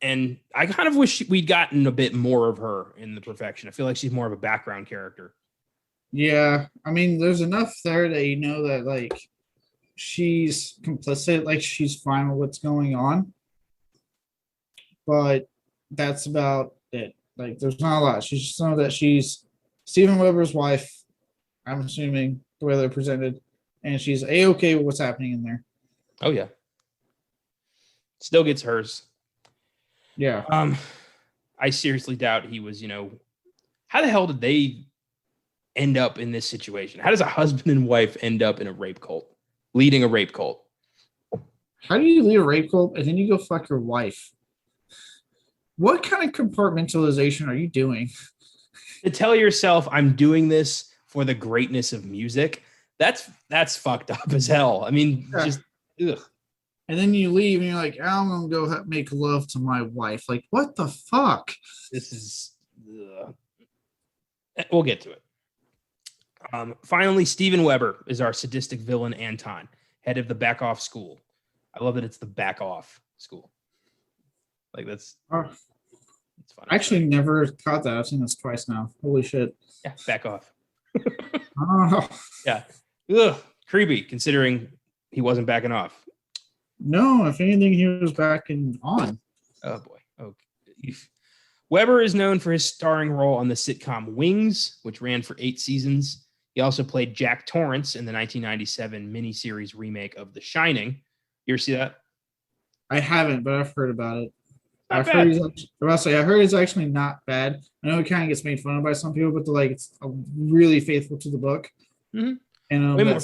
And I kind of wish we'd gotten a bit more of her in The Perfection. I feel like she's more of a background character. Yeah. I mean, there's enough there that you know that, like, she's complicit, like she's fine with what's going on, but that's about it. Like there's not a lot. She's just know that she's Steven Weber's wife, I'm assuming the way they're presented, and she's a-okay with what's happening in there. Oh yeah, still gets hers. Yeah. I seriously doubt he was, how the hell did they end up in this situation? How does a husband and wife end up in a rape cult? Leading a rape cult. How do you lead a rape cult and then you go fuck your wife? What kind of compartmentalization are you doing? To tell yourself I'm doing this for the greatness of music, that's fucked up as hell. I mean, just ugh. And then you leave and you're like, I'm gonna go make love to my wife. Like, what the fuck? This is we'll get to it. Finally, Steven Weber is our sadistic villain, Anton, head of the back off school. I love that it's the back off school. Like that's Oh, funny. I actually never caught that. I've seen this twice now. Holy shit. Yeah, back off. Oh, Yeah. Ugh, creepy considering he wasn't backing off. no, if anything, he was backing on. Oh boy. Okay. Weber is known for his starring role on the sitcom Wings, which ran for 8 seasons. He also played Jack Torrance in the 1997 miniseries remake of The Shining. You ever see that? I haven't, but I've heard about it. Not I've heard bad. he's actually, I heard it's actually not bad. I know it kind of gets made fun of by some people, but like it's really faithful to the book. Mm-hmm. And Way more.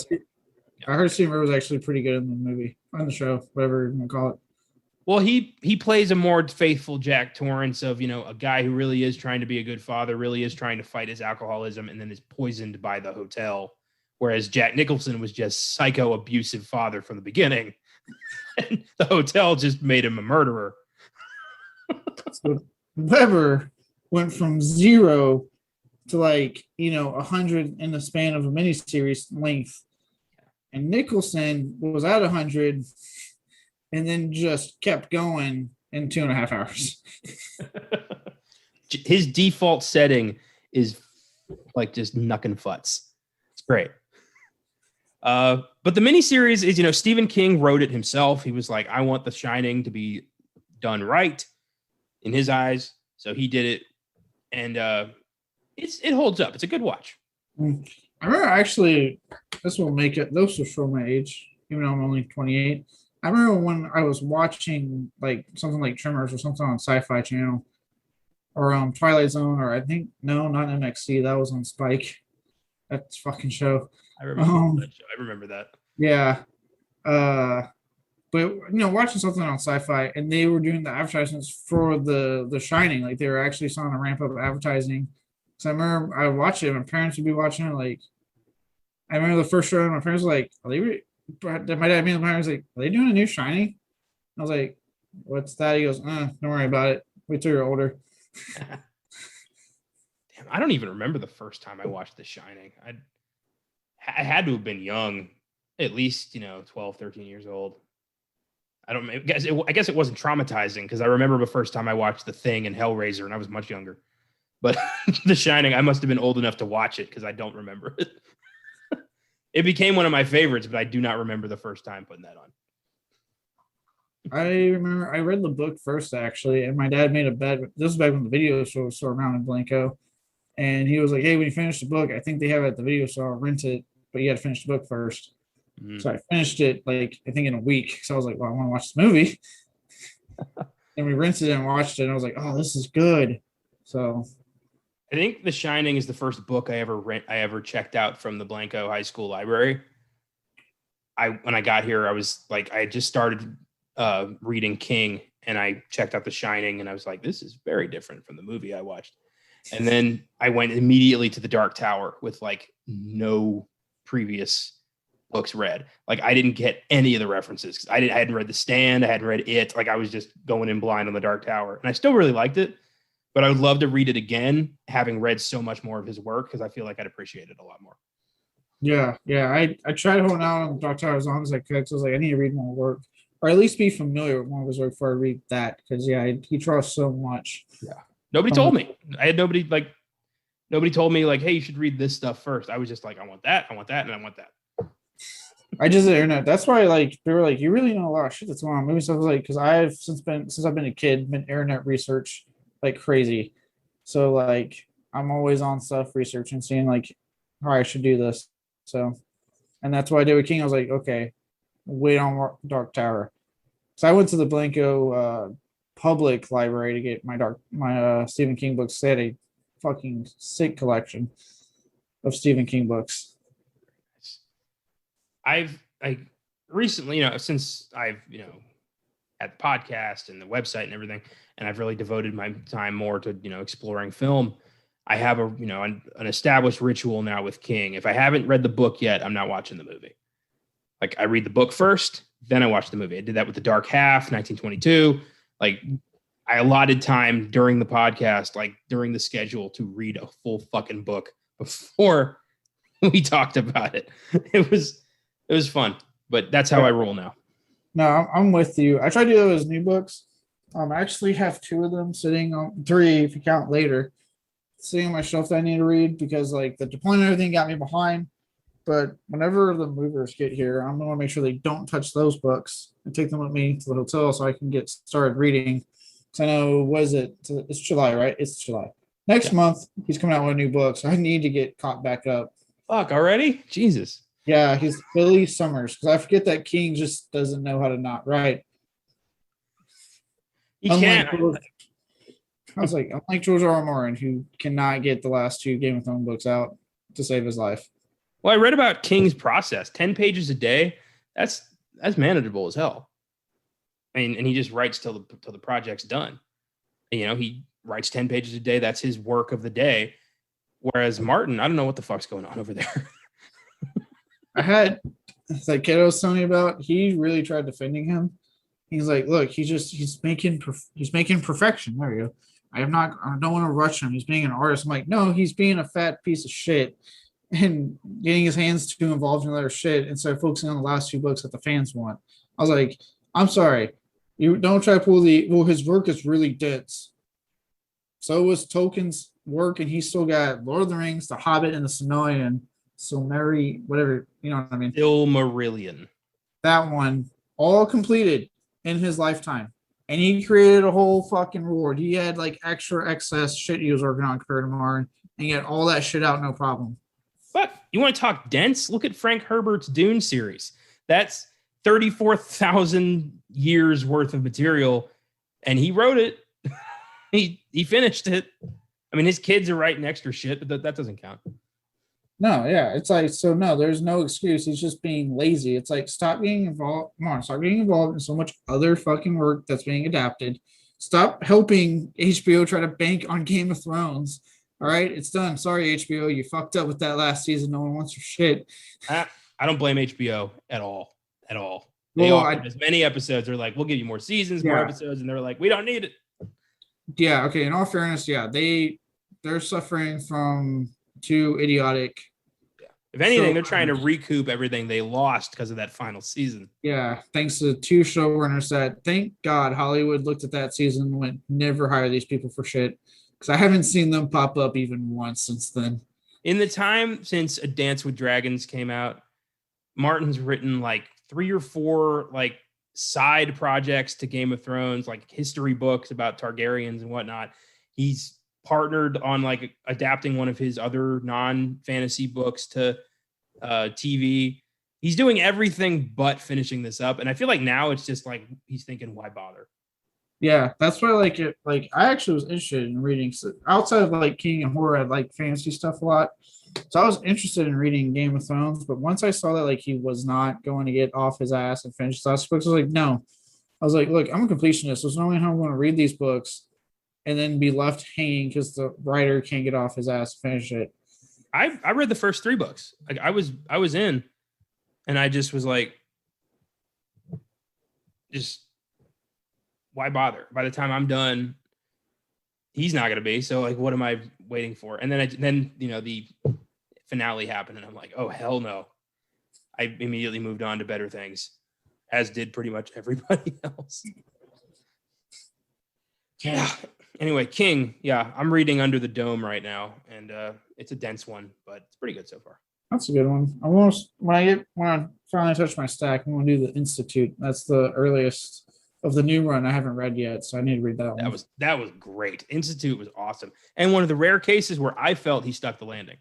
I heard Steve was actually pretty good in the movie, on the show, whatever you want to call it. Well, he plays a more faithful Jack Torrance of, a guy who really is trying to be a good father, really is trying to fight his alcoholism, and then is poisoned by the hotel. Whereas Jack Nicholson was just psycho abusive father from the beginning. And the hotel just made him a murderer. So Weber went from 0 to 100 in the span of a miniseries length. And Nicholson was at 100 and then just kept going in 2.5 hours. His default setting is like just knuckin' futz. It's great. But the miniseries is, Stephen King wrote it himself. He was like, I want The Shining to be done right in his eyes. So he did it. And it holds up. It's a good watch. I remember actually, this will show my age, even though I'm only 28. I remember when I was watching like something like Tremors or something on Sci-Fi Channel or Twilight Zone, or I think, no, not MXC. That was on Spike. That fucking show. I remember that show. I remember that. Yeah. But watching something on Sci-Fi and they were doing the advertisements for the Shining, like they were actually starting to ramp up advertising. So I remember I watched it. My parents would be watching it. Like I remember the first show, and my parents were like, my dad, me and my parents was like, are they doing a new Shining? I was like, what's that? He goes, don't worry about it. Wait till you're older. Damn, I don't even remember the first time I watched The Shining. I had to have been young, at least 12, 13 years old. I guess it wasn't traumatizing because I remember the first time I watched The Thing and Hellraiser, and I was much younger. But The Shining, I must have been old enough to watch it because I don't remember it. It became one of my favorites, but I do not remember the first time putting that on. I remember I read the book first, actually, and my dad made a bet. This was back when the video store was still around in Blanco. And he was like, hey, when you finish the book, I think they have it at the video store, I'll rent it, but you got to finish the book first. Mm-hmm. So I finished it, I think in a week. So I was like, well, I want to watch this movie. And we rented it and watched it, and I was like, oh, this is good. So I think The Shining is the first book I ever checked out from the Blanco High School library. When I got here, I was like, I had just started reading King, and I checked out The Shining, and I was like, this is very different from the movie I watched. And then I went immediately to The Dark Tower with no previous books read. I didn't get any of the references. I hadn't read The Stand. I hadn't read it. I was just going in blind on The Dark Tower, and I still really liked it. But I would love to read it again, having read so much more of his work, because I feel like I'd appreciate it a lot more. Yeah. I tried holding out on Dark Tower as long as I could. So I was like, I need to read more work, or at least be familiar with more of his work before I read that. Because he draws so much. Yeah. Nobody told me. I had nobody told me hey, you should read this stuff first. I was just like, I want that, and I want that. I just the internet. That's why they were like, you really know a lot of shit that's going on. Maybe so I was like, because I've since I've been a kid, been internet research like crazy. So I'm always on stuff researching, seeing how I should do this. So, and that's why I did with King. I was like, okay, wait on Dark Tower. So I went to the Blanco public library to get my Stephen King books. They had a fucking sick collection of Stephen King books. I've recently, since I've had the podcast and the website and everything, and I've really devoted my time more to exploring film. I have an established ritual now with King. If I haven't read the book yet, I'm not watching the movie. I read the book first, then I watch the movie. I did that with The Dark Half, 1922. I allotted time during the podcast, during the schedule, to read a full fucking book before we talked about it. It was fun, but that's how I roll now. No, I'm with you. I try to do those new books, I actually have two of them sitting on three if you count later, sitting on my shelf that I need to read because like the deployment and everything got me behind. But whenever the movers get here, I'm gonna make sure they don't touch those books and take them with me to the hotel so I can get started reading. So I know what is it? It's July, right? It's July. Next Yeah. month he's coming out with a new book, so I need to get caught back up. Fuck already? Jesus. Yeah, he's Billy Summers because I forget that King just doesn't know how to not write. He Unlike can't. I was like, unlike George R. R. Martin, who cannot get the last two Game of Thrones books out to save his life. Well, I read about King's process. 10 pages a day. That's manageable as hell. I mean, and he just writes till the project's done. You know, he writes 10 pages a day. That's his work of the day. Whereas Martin, I don't know what the fuck's going on over there. I had like kid I was telling you about. He really tried defending him. He's like, look, he's making perfection. There you go. I don't want to rush him. He's being an artist. I'm like, no, he's being a fat piece of shit and getting his hands too involved in other shit instead of focusing on the last two books that the fans want. I was like, I'm sorry. You don't try to pull his work is really dense. So was Tolkien's work, and he still got Lord of the Rings, The Hobbit, and the Silmarillion, whatever, you know what I mean? Silmarillion. That one all completed in his lifetime. And he created a whole fucking reward. He had like extra excess shit he was working on compared to Martin, and he had all that shit out, no problem. But you want to talk dense? Look at Frank Herbert's Dune series. That's 34,000 years worth of material, and he wrote it. he finished it. I mean, his kids are writing extra shit, but that doesn't count. No, yeah, it's like, so no, there's no excuse. He's just being lazy. It's like, stop getting involved. Come on, stop getting involved in so much other fucking work that's being adapted. Stop helping HBO try to bank on Game of Thrones. All right, it's done. Sorry, HBO, you fucked up with that last season. No one wants your shit. I don't blame HBO at all. At all. They offered as many episodes. They're like, we'll give you more seasons, more episodes, and they're like, we don't need it. Yeah. Okay. In all fairness, yeah, they're suffering from too idiotic. Yeah. If anything, they're trying to recoup everything they lost because of that final season. Yeah. Thanks to two showrunners that, thank God, Hollywood looked at that season and went, never hire these people for shit. Because I haven't seen them pop up even once since then. In the time since A Dance with Dragons came out, Martin's written like 3 or 4 like side projects to Game of Thrones, like history books about Targaryens and whatnot. He's partnered on like adapting one of his other non-fantasy books to TV. He's doing everything but finishing this up. And I feel like now it's just like he's thinking, why bother? Yeah, that's why I like it. Like, I actually was interested in reading outside of like King and horror. I like fantasy stuff a lot. So I was interested in reading Game of Thrones, but once I saw that like he was not going to get off his ass and finish the last books, I was like, no. I was like, look, I'm a completionist. There's no way how I'm going to read these books and then be left hanging because the writer can't get off his ass and finish it. I read the first 3 books. Like I was in, and I just was like, just why bother? By the time I'm done, he's not going to be. So like, what am I waiting for? And then you know, the finale happened and I'm like, oh, hell no. I immediately moved on to better things, as did pretty much everybody else. Yeah. Anyway, King. Yeah, I'm reading Under the Dome right now, and it's a dense one, but it's pretty good so far. That's a good one. When I finally touch my stack, I'm going to do the Institute. That's the earliest of the new run I haven't read yet, so I need to read that one. That was great. Institute was awesome, and one of the rare cases where I felt he stuck the landing.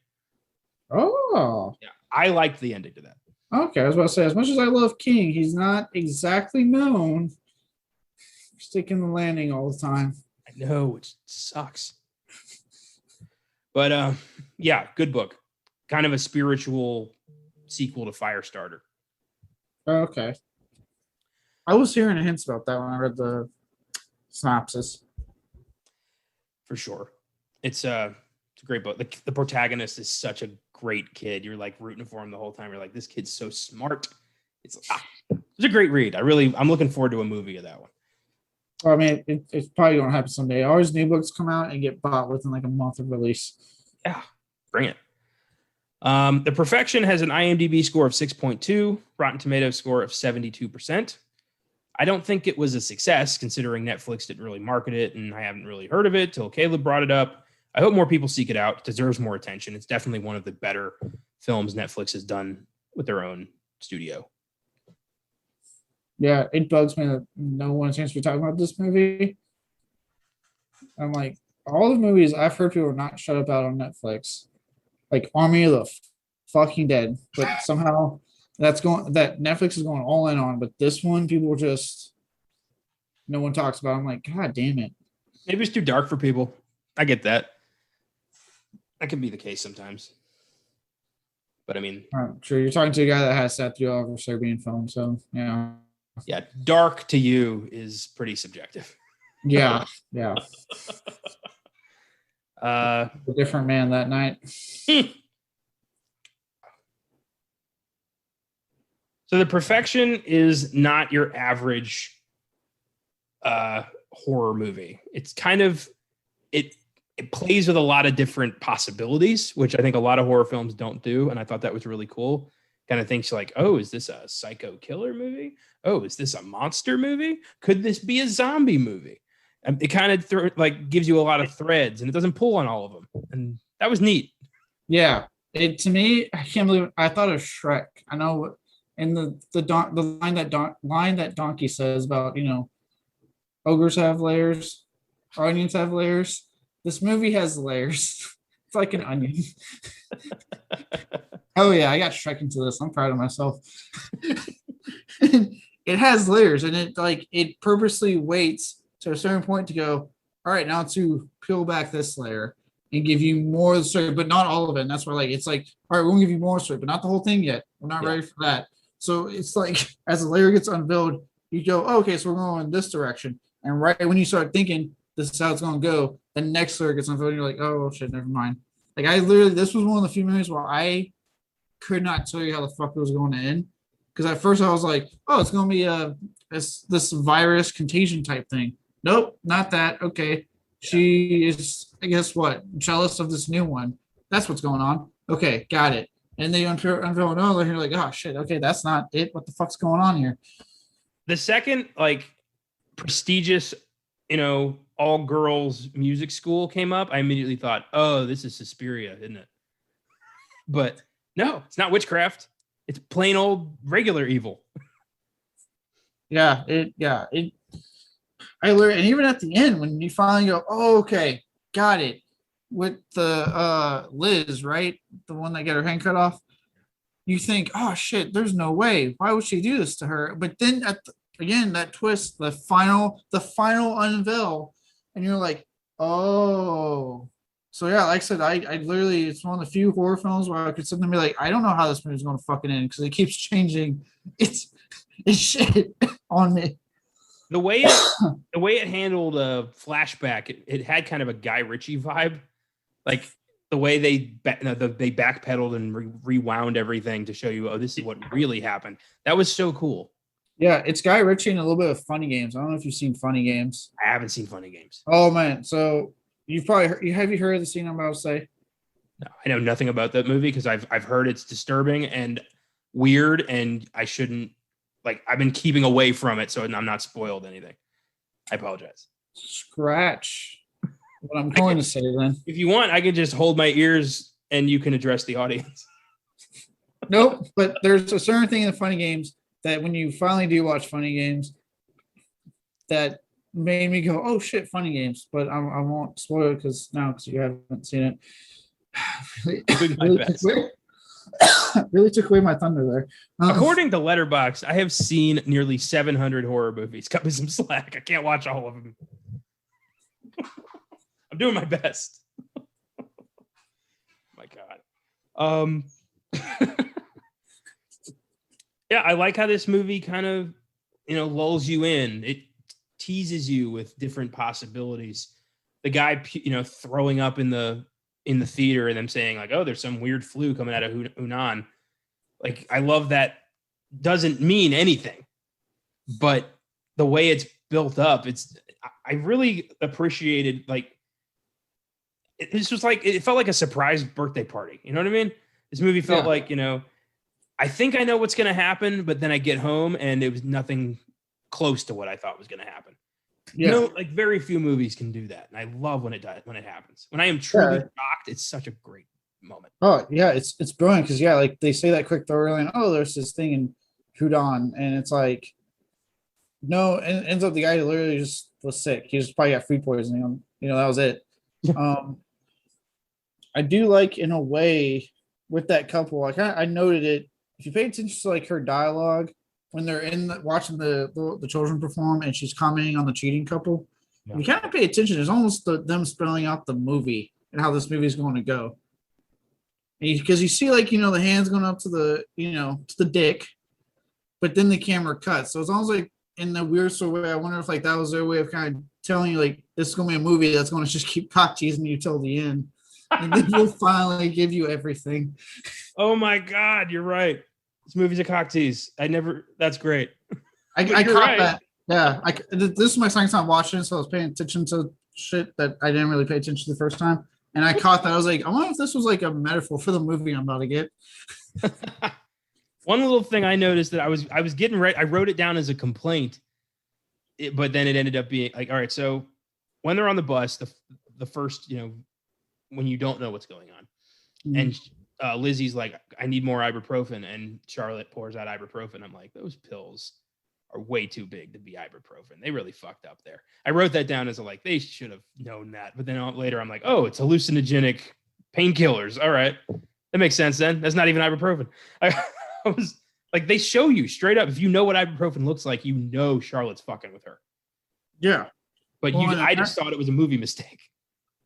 Oh, yeah, I liked the ending to that. Okay, I was about to say, as much as I love King, he's not exactly known for sticking the landing all the time. I know, which sucks. But yeah, good book. Kind of a spiritual sequel to Firestarter. Okay. I was hearing hints about that when I read the synopsis. For sure. It's a great book. The protagonist is such a great kid. You're like rooting for him the whole time. You're like, this kid's so smart. It's a great read. I'm looking forward to a movie of that one. I mean, it's probably going to happen someday. Always new books come out and get bought within like a month of release. Yeah, bring it. The Perfection has an IMDb score of 6.2, Rotten Tomatoes score of 72%. I don't think it was a success considering Netflix didn't really market it, and I haven't really heard of it till Caleb brought it up. I hope more people seek it out. It deserves more attention. It's definitely one of the better films Netflix has done with their own studio. Yeah, it bugs me that no one seems to be talking about this movie. I'm like, all the movies I've heard people not shut up about on Netflix, like Army of the Fucking Dead, but somehow that Netflix is going all in on. But this one, people just no one talks about. I'm like, God damn it. Maybe it's too dark for people. I get that. That can be the case sometimes. But I mean, sure, you're talking to a guy that has sat through all of Serbian films, so yeah. Yeah, dark to you is pretty subjective. Yeah. A different man that night. So The Perfection is not your average horror movie. It's kind of it plays with a lot of different possibilities, which I think a lot of horror films don't do, and I thought that was really cool. Kind of thinks like, oh, is this a psycho killer movie? Oh, is this a monster movie? Could this be a zombie movie? And it kind of gives you a lot of threads, and it doesn't pull on all of them, and that was neat. Yeah, to me, I can't believe I thought of Shrek. I know, and the line that Donkey says about ogres have layers, onions have layers. This movie has layers. It's like an onion. Oh yeah, I got Shrek into this. I'm proud of myself. It has layers, and it purposely waits to a certain point to go, all right, now to peel back this layer and give you more of the story, but not all of it. And that's why it's like, all right, we'll give you more story, but not the whole thing yet. We're not ready for that. So it's like as the layer gets unveiled, you go, oh, okay, so we're going in this direction. And right when you start thinking this is how it's going to go, the next layer gets unveiled, and you're like, oh shit, never mind. Like this was one of the few movies where I could not tell you how the fuck it was going to end. Because at first I was like, oh, it's going to be this virus contagion type thing. Nope, not that. Okay. She is, I guess what, jealous of this new one. That's what's going on. Okay, got it. And they unveil another, you're like, oh shit, okay, that's not it. What the fuck's going on here? The second, prestigious, all girls music school came up, I immediately thought, oh, this is Suspiria, isn't it? But no, it's not witchcraft. It's plain old regular evil. I learned, and even at the end, when you finally go, oh, okay, got it. With the Liz, right? The one that got her hand cut off. You think, oh shit, there's no way. Why would she do this to her? But then again, that twist, the final unveil, and you're like, oh. So yeah, like I said, I literally, it's one of the few horror films where I could sit there and be like, I don't know how this movie's going to fucking end because it keeps changing. It's shit on me. The way it handled a flashback, it had kind of a Guy Ritchie vibe, like the way they backpedaled and rewound everything to show you, oh, this is what really happened. That was so cool. Yeah, it's Guy Ritchie and a little bit of Funny Games. I don't know if you've seen Funny Games. I haven't seen Funny Games. Oh man, so you've probably have you heard of the scene I'm about to say? No, I know nothing about that movie because I've heard it's disturbing and weird, and I shouldn't. I've been keeping away from it, so I'm not spoiled anything. I apologize. Scratch what I'm going to say then. If you want, I can just hold my ears and you can address the audience. Nope, but there's a certain thing in the Funny Games that when you finally do watch Funny Games that made me go, oh shit, Funny Games. But I won't spoil it because you haven't seen it. Really took away my thunder there. According to Letterboxd, I have seen nearly 700 horror movies. Cut me some slack. I can't watch all of them. I'm doing my best. My God. Yeah, I like how this movie kind of, lulls you in. It teases you with different possibilities. The guy, throwing up in the theater and them saying like, oh, there's some weird flu coming out of Hunan. I love that. Doesn't mean anything, but the way it's built up, I really appreciated it felt like a surprise birthday party. You know what I mean? This movie felt like, I think I know what's going to happen, but then I get home and it was nothing close to what I thought was going to happen. Yeah. No, like very few movies can do that, and I love when it happens. When I am truly shocked, it's such a great moment. Oh yeah, it's brilliant because like they say that quick throw line. Oh, there's this thing in Hudon, and it's like no, and ends up the guy literally just was sick. He just probably got food poisoning. That was it. I do like in a way with that couple. Like I noted it. If you pay attention to like her dialogue when they're watching the children perform, and she's commenting on the cheating couple, if you kind of pay attention, it's almost them spelling out the movie and how this movie is going to go. Because you see, like, the hands going up to the, to the dick, but then the camera cuts. So it's almost like in the weird sort of way. I wonder if like that was their way of kind of telling you like this is going to be a movie that's going to just keep cock teasing you till the end, and then we'll finally give you everything. Oh my God, you're right. This movie's a cock tease. That's great. I caught that. Yeah, this is my second time watching it, so I was paying attention to shit that I didn't really pay attention to the first time. And I caught that. I was like, I wonder if this was like a metaphor for the movie I'm about to get. One little thing I noticed that I was getting ready. I wrote it down as a complaint, but then it ended up being like, all right. So when they're on the bus, the first, when you don't know what's going on, and Lizzie's like, I need more ibuprofen, and Charlotte pours out ibuprofen. I'm like, those pills are way too big to be ibuprofen. They really fucked up there. I wrote that down as they should have known that. But then later I'm like, oh, it's hallucinogenic painkillers. All right. That makes sense then. That's not even ibuprofen. I was like, they show you straight up. If you know what ibuprofen looks like, Charlotte's fucking with her. Yeah. But I just thought it was a movie mistake.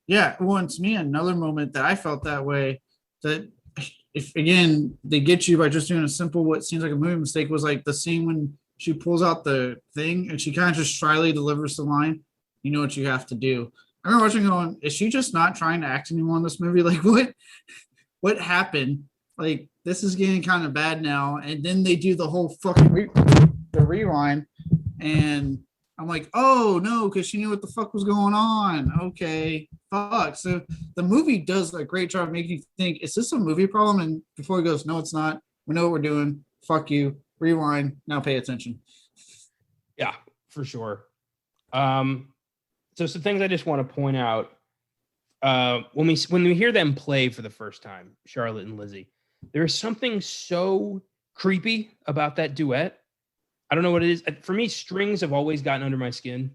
Yeah. Well, and to me, another moment that I felt that way, that if, again, they get you by just doing a simple, what seems like a movie mistake, was like the scene when she pulls out the thing and she kind of just shyly delivers the line, you know what you have to do. I remember watching going, is she just not trying to act anymore in this movie? Like, what happened? Like, this is getting kind of bad now. And then they do the whole fucking rewind. And I'm like, oh, no, because she knew what the fuck was going on. Okay, fuck. So the movie does a great job of making you think, is this a movie problem? And before it goes, no, it's not. We know what we're doing. Fuck you. Rewind. Now pay attention. Yeah, for sure. So some things I just want to point out. When we hear them play for the first time, Charlotte and Lizzie, there is something so creepy about that duet. I don't know what it is. For me, strings have always gotten under my skin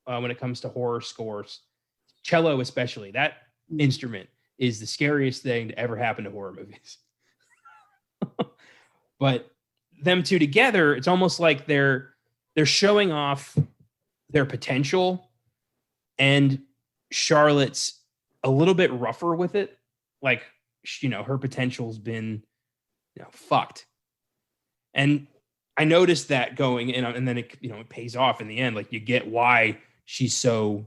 when it comes to horror scores. Cello especially. That instrument is the scariest thing to ever happen to horror movies. But them two together, it's almost like they're showing off their potential, and Charlotte's a little bit rougher with it. Like, her potential's been, fucked. And I noticed that going in, and then it pays off in the end. Like, you get why she's so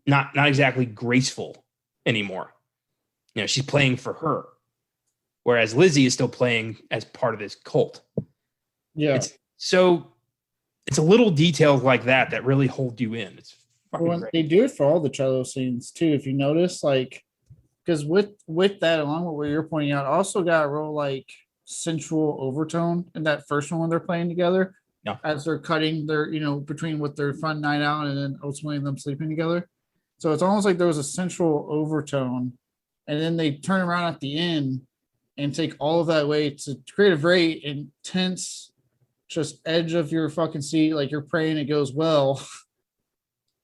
not exactly graceful anymore. She's playing for her. Whereas Lizzie is still playing as part of this cult. Yeah. It's a little details like that really hold you in. It's fucking great. They do it for all the cello scenes too. If you notice, like, because with that, along with what you're pointing out, also got a real like sensual overtone in that first one when they're playing together. Yeah. As they're cutting their, between what their fun night out and then ultimately them sleeping together. So it's almost like there was a sensual overtone, and then they turn around at the end and take all of that away to create a very intense, just edge of your fucking seat, like you're praying it goes well.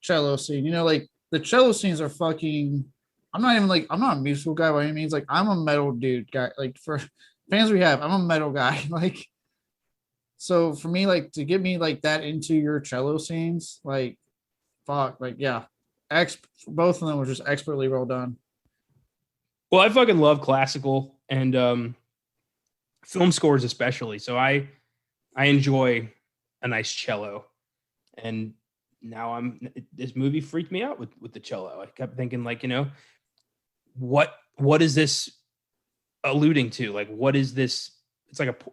Cello scene, like the cello scenes are fucking. I'm not a musical guy by any means. Like, I'm a metal dude guy. Like, for fans we have, I'm a metal guy. Like, so for me, like, to get me like that into your cello scenes, like, fuck, like, yeah, both of them were just expertly well done. Well, I fucking love classical and film scores especially. So I enjoy a nice cello, and now this movie freaked me out with the cello. I kept thinking, like, what is this alluding to? Like, what is this? It's like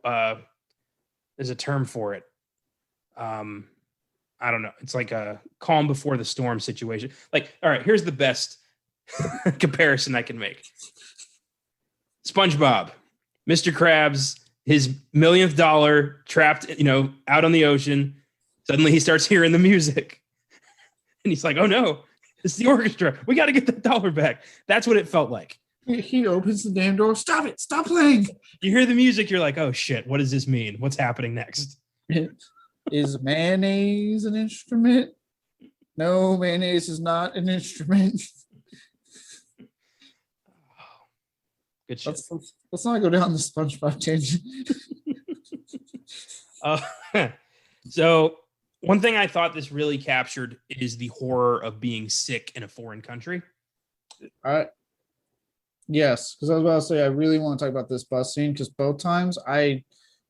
there's a term for it. I don't know. It's like a calm before the storm situation. Like, all right, here's the best comparison I can make. SpongeBob, Mr. Krabs, his $1,000,000 trapped, out on the ocean. Suddenly he starts hearing the music. And he's like, oh no, it's the orchestra. We got to get that dollar back. That's what it felt like. He opens the damn door. Stop it. Stop playing. You hear the music. You're like, oh shit. What does this mean? What's happening next? Is mayonnaise an instrument? No, mayonnaise is not an instrument. Good shit. Let's not go down the SpongeBob tangent. So one thing I thought this really captured is the horror of being sick in a foreign country. Yes, because I was about to say I really want to talk about this bus scene because both times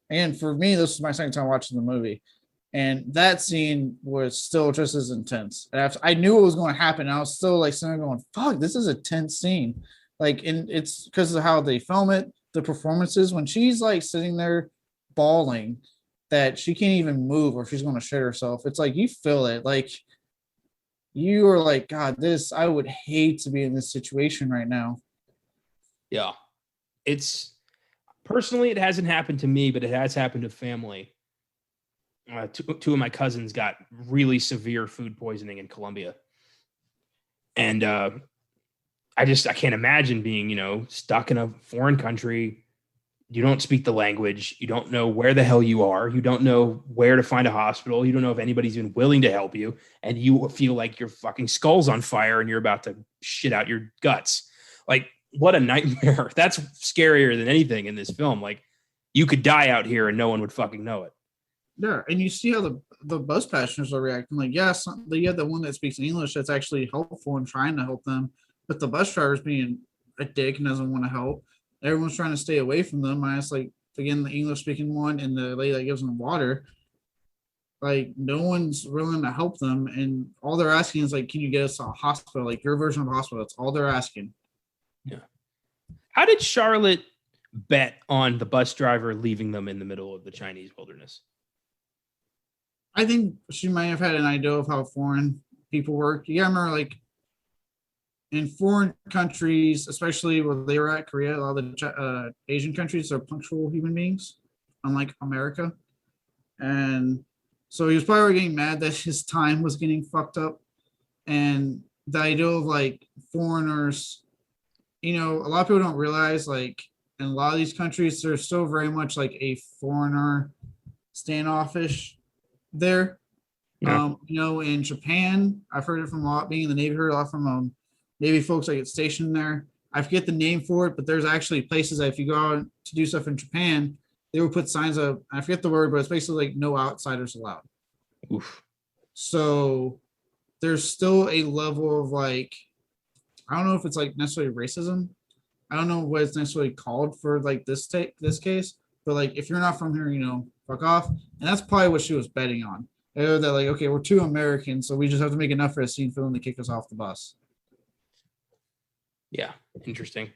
and for me this was my second time watching the movie, and that scene was still just as intense. And I knew it was going to happen. And I was still like sitting there going, "Fuck, this is a tense scene." Like, and it's because of how they film it, the performances when she's like sitting there bawling that she can't even move or she's going to shit herself. It's like you feel it, like you are like, God, I would hate to be in this situation right now. Yeah. It's personally, it hasn't happened to me, but it has happened to family. Two of my cousins got really severe food poisoning in Colombia. And I can't imagine being, stuck in a foreign country. You don't speak the language. You don't know where the hell you are. You don't know where to find a hospital. You don't know if anybody's even willing to help you. And you feel like your fucking skull's on fire and you're about to shit out your guts. Like, what a nightmare. That's scarier than anything in this film. Like, you could die out here and no one would fucking know it. Yeah, and you see how the bus passengers are reacting. Like, yes, you have the one that speaks English that's actually helpful and trying to help them, but the bus driver's being a dick and doesn't want to help. Everyone's trying to stay away from them. Minus, like, again, the English-speaking one and the lady that gives them water. Like, no one's willing to help them, and all they're asking is, like, can you get us to a hospital? Like, your version of a hospital. That's all they're asking. Yeah. How did Charlotte bet on the bus driver leaving them in the middle of the Chinese wilderness? I think she might have had an idea of how foreign people work. You gotta remember, like, in foreign countries, especially where they were at, Korea, a lot of the Asian countries are punctual human beings, unlike America. And so he was probably getting mad that his time was getting fucked up. And the idea of, like, foreigners, a lot of people don't realize, like, in a lot of these countries, there's still very much like a foreigner standoffish there. Yeah. In Japan, I've heard it from a lot, being in the Navy, heard a lot from Navy folks that get stationed there. I forget the name for it, but there's actually places that if you go out to do stuff in Japan, they will put signs up. I forget the word, but it's basically like no outsiders allowed. Oof. So there's still a level of, like, I don't know if it's like necessarily racism. I don't know what it's necessarily called for, like, this case, but like if you're not from here, fuck off. And that's probably what she was betting on. That, like, okay, we're too American, so we just have to make enough for a scene for them to kick us off the bus. Yeah, interesting.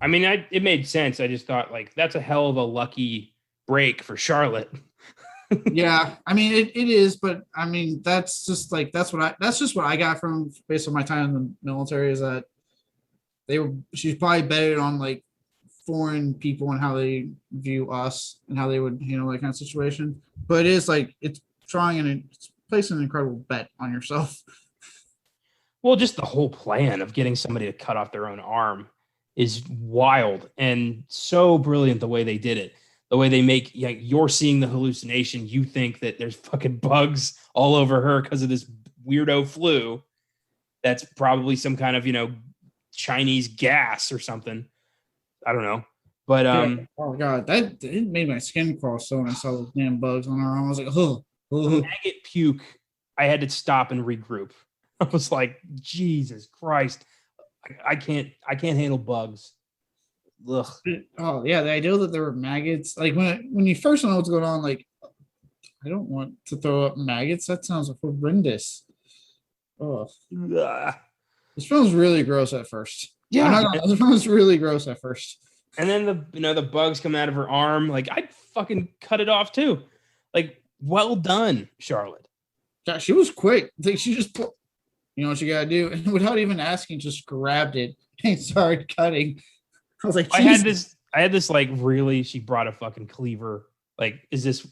I mean, it made sense. I just thought, like, that's a hell of a lucky break for Charlotte. Yeah, I mean it is, but I mean that's just what I got from, based on my time in the military, is that she's probably betted on, like, foreign people and how they view us and how they would handle that kind of situation. But it is like it's placing an incredible bet on yourself. Well, just the whole plan of getting somebody to cut off their own arm is wild and so brilliant. The way they did it, the way they make, like, you're seeing the hallucination. You think that there's fucking bugs all over her because of this weirdo flu. That's probably some kind of, Chinese gas or something. I don't know. But oh god, it made my skin crawl so when I saw those damn bugs on her arm. I was like, oh. Maggot puke. I had to stop and regroup. I was like, Jesus Christ. I can't handle bugs. Ugh. Oh yeah, the idea that there were maggots, like when you first know what's going on, like, I don't want to throw up maggots. That sounds horrendous. Oh, this film's really gross at first. Yeah, this film's really gross at first. And then the bugs come out of her arm. Like, I'd fucking cut it off too. Like, well done, Charlotte. Yeah, she was quick. Like, she just put, what you gotta do, and without even asking, just grabbed it and started cutting. I was like, I had this like, really, she brought a fucking cleaver. Like, is this,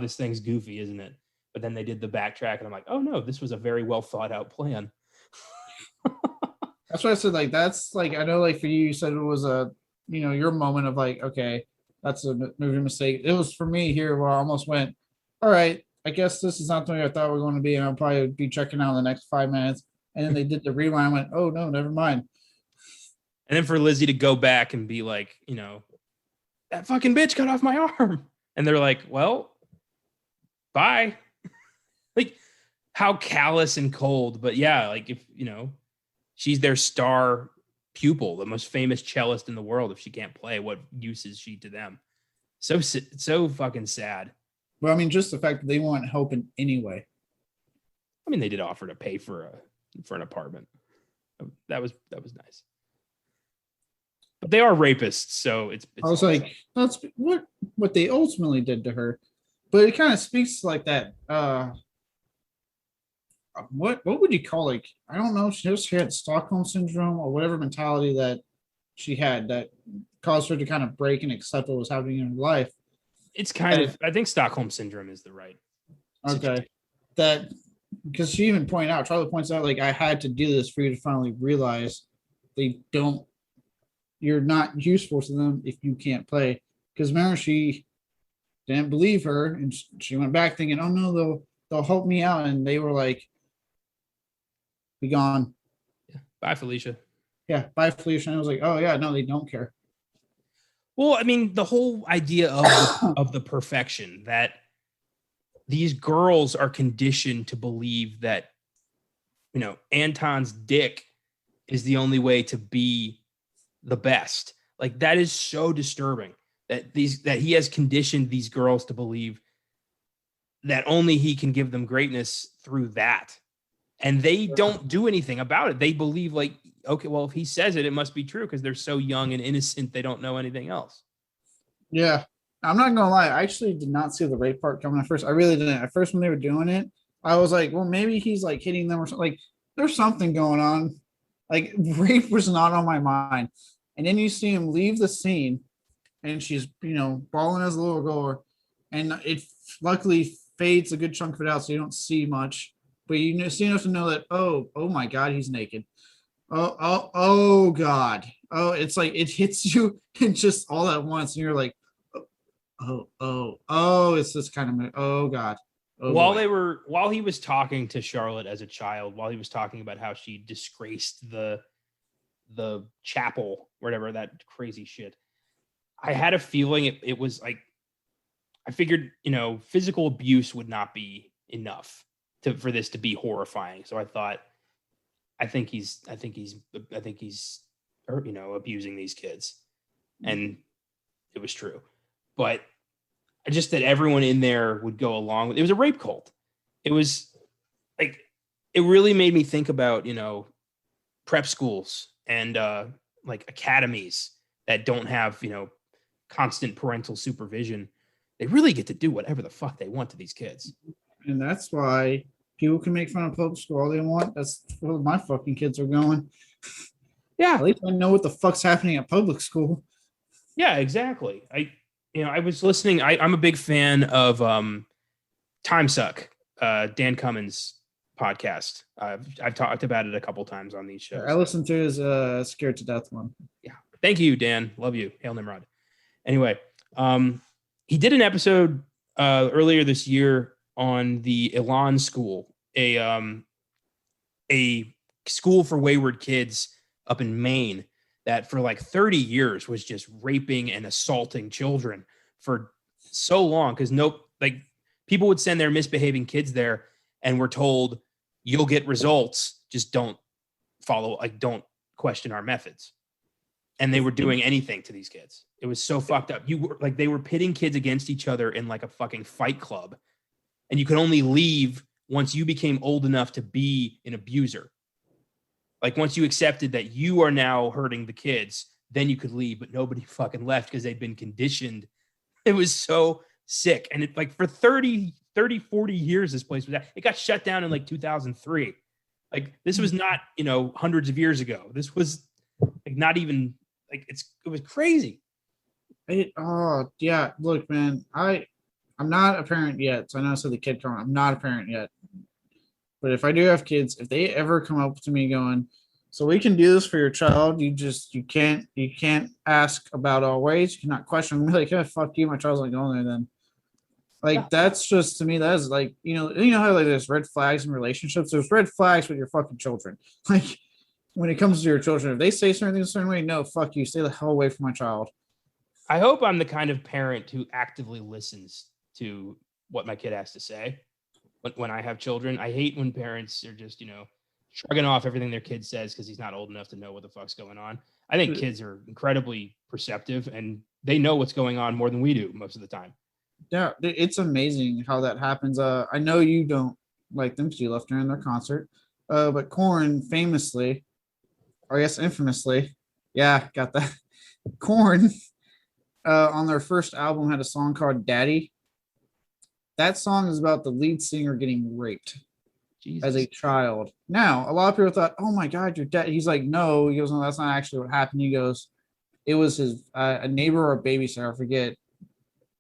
this thing's goofy, isn't it? But then they did the backtrack, and I'm like, oh no, this was a very well thought out plan. That's why I said, like, that's like, I know, like, for you, you said it was a, your moment of like, okay, that's a movie mistake. It was for me here where I almost went, all right, I guess this is not the way I thought we were going to be, and I'll probably be checking out in the next 5 minutes. And then they did the rewind. I went, oh no, never mind. And then for Lizzie to go back and be like, that fucking bitch cut off my arm. And they're like, well, bye. Like, how callous and cold. But yeah, like, if, she's their star pupil, the most famous cellist in the world. If she can't play, what use is she to them? So fucking sad. Well, I mean, just the fact that they want help in any way. I mean, they did offer to pay for an apartment. That was nice. But they are rapists, so it's I was like, that's what they ultimately did to her. But it kind of speaks to like that. What would you call, like, I don't know, she had Stockholm syndrome or whatever mentality that she had that caused her to kind of break and accept what was happening in her life. It's kind of, I think Stockholm syndrome is the right. Okay. That, because she even Charlie points out, like, I had to do this for you to finally realize you're not useful to them if you can't play. Because remember, she didn't believe her, and she went back thinking, oh no, they'll help me out. And they were like, be gone. Yeah. Bye, Felicia. Yeah, bye, Felicia. And I was like, oh yeah, no, they don't care. Well, I mean, the whole idea of the perfection that these girls are conditioned to believe that, Anton's dick is the only way to be the best. Like, that is so disturbing that he has conditioned these girls to believe that only he can give them greatness through that. And they don't do anything about it. They believe, like, okay, well, if he says it, it must be true because they're so young and innocent. They don't know anything else. Yeah. I'm not going to lie. I actually did not see the rape part coming at first. I really didn't. At first, when they were doing it, I was like, well, maybe he's like hitting them or something. Like, there's something going on. Like, rape was not on my mind. And then you see him leave the scene and she's, bawling as a little girl. And it luckily fades a good chunk of it out so you don't see much. But you see enough to know that, oh my God, he's naked. Oh God. Oh, it's like it hits you and just all at once. And you're like, it's this kind of, oh God. Oh, while he was talking to Charlotte as a child, while he was talking about how she disgraced the chapel, whatever, that crazy shit, I had a feeling it was like, I figured, physical abuse would not be enough for this to be horrifying. So I thought, I think he's abusing these kids. And it was true. But just that everyone in there would go along with it. Was a rape cult. It was like, it really made me think about, prep schools and like academies that don't have, constant parental supervision. They really get to do whatever the fuck they want to these kids. And that's why people can make fun of public school all they want. That's where my fucking kids are going. Yeah. At least I know what the fuck's happening at public school. Yeah, exactly. I was listening. I'm a big fan of Time Suck, Dan Cummins' podcast. I've talked about it a couple times on these shows. I listened to his Scared to Death one. Yeah. Thank you, Dan. Love you. Hail Nimrod. Anyway, he did an episode earlier this year on the Elan School, a school for wayward kids up in Maine that for like 30 years was just raping and assaulting children for so long. Because people would send their misbehaving kids there and were told, you'll get results, just don't don't question our methods. And they were doing anything to these kids. It was so fucked up. They were pitting kids against each other in like a fucking fight club. And you could only leave once you became old enough to be an abuser. Like, once you accepted that you are now hurting the kids, then you could leave, but nobody fucking left because they'd been conditioned. It was so sick. And it, like, for 30, 40 years, this place was at. It got shut down in like 2003. Like, this was not, hundreds of years ago. This was like not even like, it was crazy. Yeah, look, man, I'm not a parent yet, so I know I said the kid comment. I'm not a parent yet. But if I do have kids, if they ever come up to me going, so we can do this for your child, you can't ask about all ways. You cannot question. I'm like, yeah, fuck you, my child's not going there then. Like that's just to me, that is like, you know how like there's red flags in relationships. There's red flags with your fucking children. Like when it comes to your children, if they say something a certain way, no, fuck you, stay the hell away from my child. I hope I'm the kind of parent who actively listens to what my kid has to say when I have children. I hate when parents are just, shrugging off everything their kid says because he's not old enough to know what the fuck's going on. I think kids are incredibly perceptive and they know what's going on more than we do most of the time. Yeah, it's amazing how that happens. I know you don't like them because you left during their concert. But Korn famously, or I guess infamously, yeah, got that. Korn on their first album had a song called Daddy. That song is about the lead singer getting raped as a child. Now, a lot of people thought, oh my God, your dad. He's like, no. He goes, no, that's not actually what happened. He goes, it was his a neighbor or a babysitter, I forget,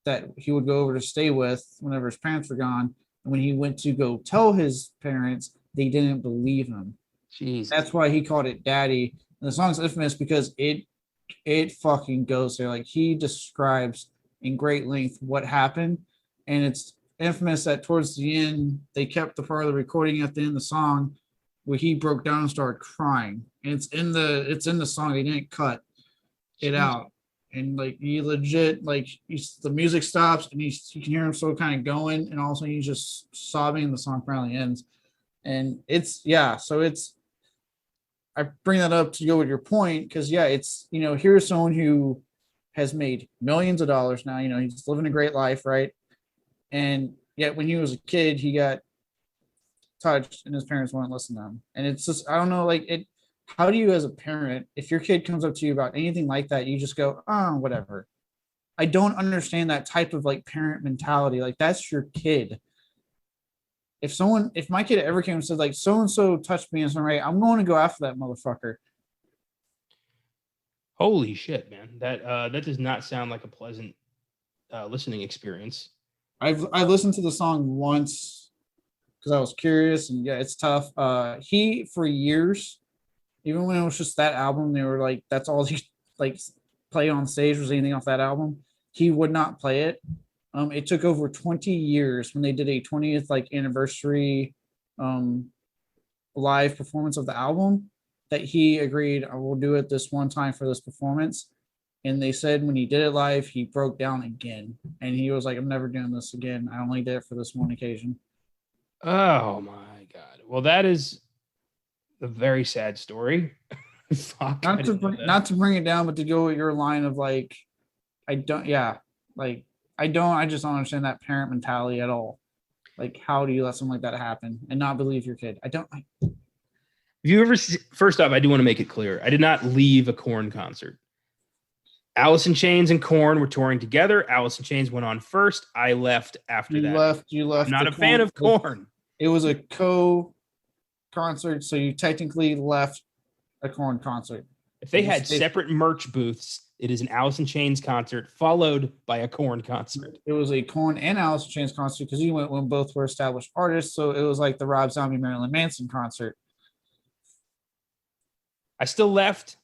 that he would go over to stay with whenever his parents were gone. And when he went to go tell his parents, they didn't believe him. Jesus. That's why he called it Daddy. And the song's infamous because it fucking goes there. Like he describes in great length what happened. And it's infamous that towards the end, they kept the part of the recording at the end of the song where he broke down and started crying. And it's in the song. They didn't cut it out. And like he legit, like the music stops and you can hear him still kind of going, and all of a sudden he's just sobbing and the song finally ends. And I bring that up to go with your point because it's here's someone who has made millions of dollars now. He's living a great life, right? And yet when he was a kid, he got touched and his parents wouldn't listen to him. And it's just, I don't know, like it. How do you, as a parent, if your kid comes up to you about anything like that, you just go, oh, whatever. I don't understand that type of like parent mentality. Like that's your kid. If my kid ever came and said like so-and-so touched me in some way, I'm going to go after that motherfucker. Holy shit, man. That does not sound like a pleasant listening experience. I listened to the song once because I was curious, and yeah, it's tough. He for years, even when it was just that album, they were like, that's all he like played on stage was anything off that album. He would not play it. It took over 20 years when they did a 20th like anniversary live performance of the album that he agreed, I will do it this one time for this performance. And they said when he did it live, he broke down again. And he was like, I'm never doing this again. I only did it for this one occasion. Oh my God. Well, that is a very sad story. Fuck, not to bring it down, but to go with your line of like, I just don't understand that parent mentality at all. Like, how do you let something like that happen and not believe your kid? Have you ever, first off, I do want to make it clear. I did not leave a Korn concert. Alice in Chains and Korn were touring together. Alice in Chains went on first. I left after that. You left. I'm not a fan of Korn. It was a concert, so you technically left a Korn concert. If they had separate merch booths, it is an Alice in Chains concert followed by a Korn concert. It was a Korn and Alice in Chains concert because you went when both were established artists, so it was like the Rob Zombie, Marilyn Manson concert. I still left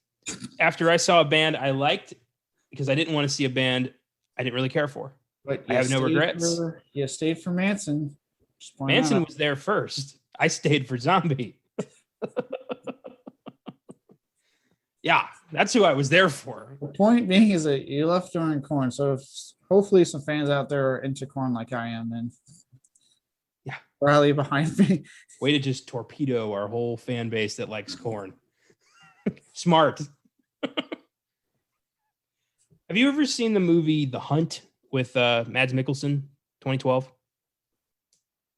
after I saw a band I liked because I didn't want to see a band I didn't really care for. But I have no regrets. You stayed for Manson. Manson was there first. I stayed for Zombie. Yeah, that's who I was there for. The point being is that you left during Korn, so hopefully some fans out there are into Korn like I am, and yeah, rally behind me. Way to just torpedo our whole fan base that likes Korn. Smart. Have you ever seen the movie The Hunt with Mads Mikkelsen, 2012?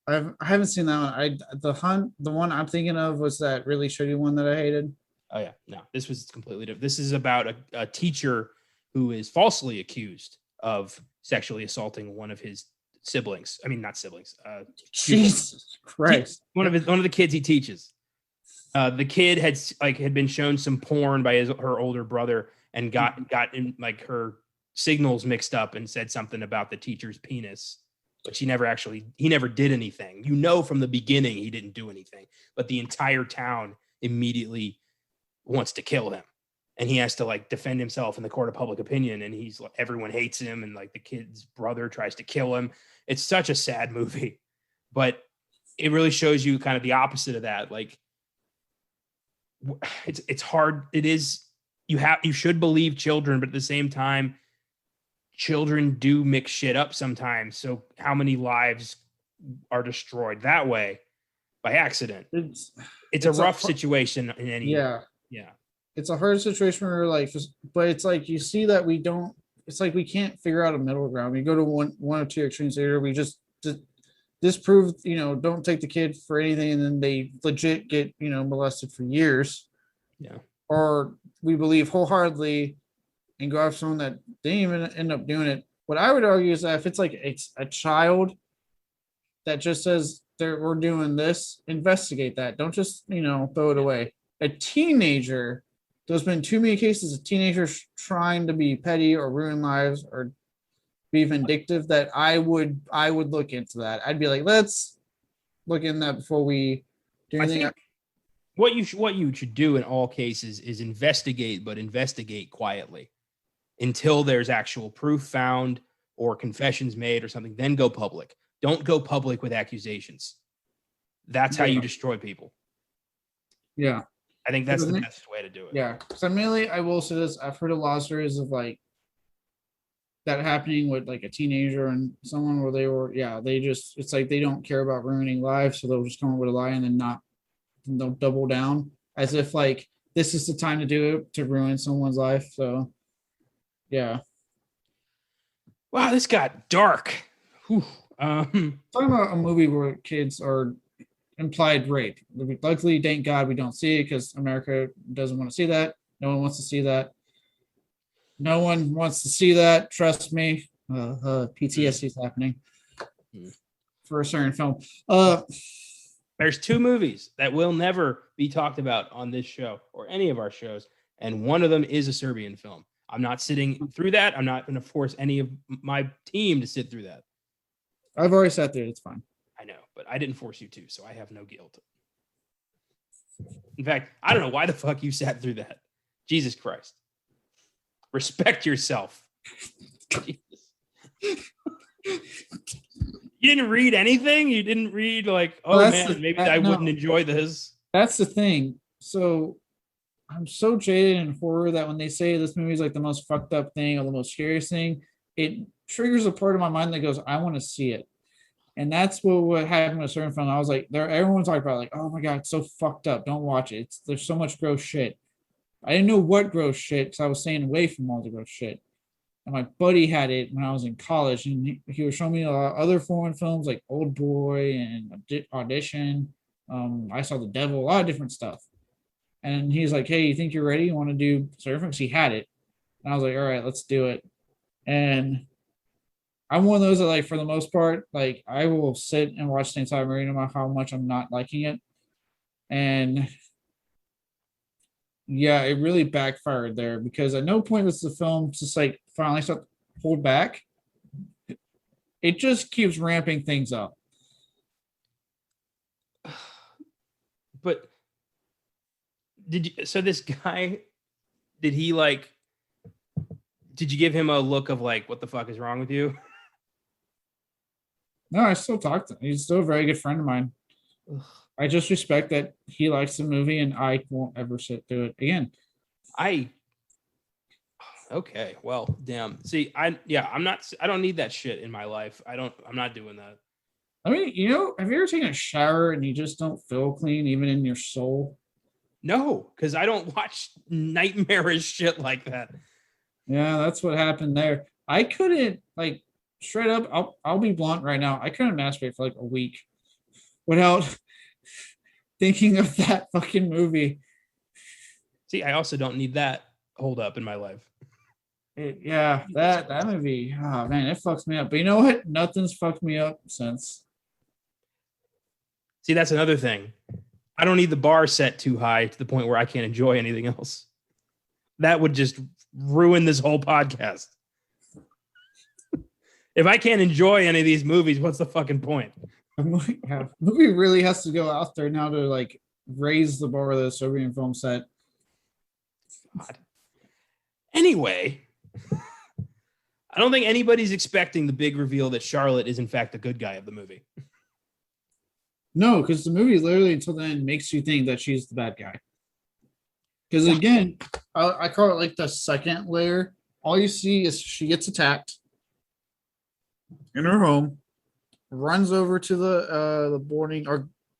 I haven't seen that one. The one I'm thinking of was that really shitty one that I hated. Oh yeah, no, this was completely different. This is about a teacher who is falsely accused of sexually assaulting one of his siblings. I mean, not siblings. Jesus Christ! One of the kids he teaches. The kid had been shown some porn by her older brother and got in like her signals mixed up and said something about the teacher's penis. but he never did anything. You know, from the beginning, he didn't do anything, but the entire town immediately wants to kill him. And he has to like defend himself in the court of public opinion. And he's like, everyone hates him. And like the kid's brother tries to kill him. It's such a sad movie, but it really shows you kind of the opposite of that. Like it's hard. It is, you should believe children, but at the same time, children do mix shit up sometimes. So how many lives are destroyed that way by accident? It's a rough situation in any. Yeah. It's a hard situation where like, but it's like, you see that it's like, we can't figure out a middle ground. We go to one or two extremes here. We just disprove, don't take the kid for anything. And then they legit get, molested for years. Yeah. Or we believe wholeheartedly and go after someone that didn't even end up doing it. What I would argue is that if it's like it's a child that just says we're doing this, investigate that. Don't just, throw it away. A teenager, there's been too many cases of teenagers trying to be petty or ruin lives or be vindictive that I would look into that. I'd be like, let's look in that before we do anything. What you should do in all cases is investigate, but investigate quietly until there's actual proof found or confessions made or something. Then go public. Don't go public with accusations. That's how you destroy people. Yeah. I think that's the best way to do it. Yeah. So mainly, I will say this. I've heard a lot of stories of like that happening with like a teenager and someone where it's like they don't care about ruining lives. So they'll just come up with a lie and then they'll double down as if like this is the time to do it to ruin someone's life. So yeah. Wow, this got dark. Talking about a movie where kids are implied rape. Luckily, thank God we don't see it because America doesn't want to see that. No one wants to see that. No one wants to see that. Trust me. PTSD is happening for a certain film. There's two movies that will never be talked about on this show or any of our shows, and one of them is a Serbian film. I'm not sitting through that. I'm not going to force any of my team to sit through that. I've already sat there. It's fine. I know, but I didn't force you to, so I have no guilt. In fact, I don't know why the fuck you sat through that. Jesus Christ. Respect yourself. You didn't read anything? You didn't read like, maybe I wouldn't enjoy this. That's the thing. So I'm so jaded in horror that when they say this movie is like the most fucked up thing or the most scariest thing, it triggers a part of my mind that goes, I want to see it. And that's what happened with a certain film. I was like, everyone's talking about like, oh my God, it's so fucked up. Don't watch it. There's so much gross shit. I didn't know what gross shit because I was staying away from all the gross shit. And my buddy had it when I was in college, and he was showing me a lot of other foreign films like Old Boy and Audition. I saw The Devil, a lot of different stuff. And he's like, hey, you think you're ready? You want to do certain films? He had it. And I was like, all right, let's do it. And I'm one of those that, like, for the most part, like, I will sit and watch the entire movie no matter how much I'm not liking it. And yeah, it really backfired there because at no point does the film just like finally start to hold back. It just keeps ramping things up. But this guy, did you give him a look of like, what the fuck is wrong with you? No, I still talk to him. He's still a very good friend of mine. Ugh. I just respect that he likes the movie and I won't ever sit through it again. Okay, well, damn. See, I don't need that shit in my life. I'm not doing that. I mean, have you ever taken a shower and you just don't feel clean even in your soul? No, because I don't watch nightmarish shit like that. Yeah, that's what happened there. I couldn't, like, straight up, I'll be blunt right now. I couldn't masturbate for like a week without thinking of that fucking movie. See, I also don't need that hold up in my life. That movie, oh man, it fucks me up. But you know what? Nothing's fucked me up since. See, that's another thing. I don't need the bar set too high to the point where I can't enjoy anything else. That would just ruin this whole podcast. If I can't enjoy any of these movies, what's the fucking point? Movie really has to go out there now to like raise the bar of the Serbian film set. God. Anyway, I don't think anybody's expecting the big reveal that Charlotte is in fact the good guy of the movie. No, because the movie literally until then makes you think that she's the bad guy. Because again, I call it like the second layer. All you see is she gets attacked in her home, runs over to the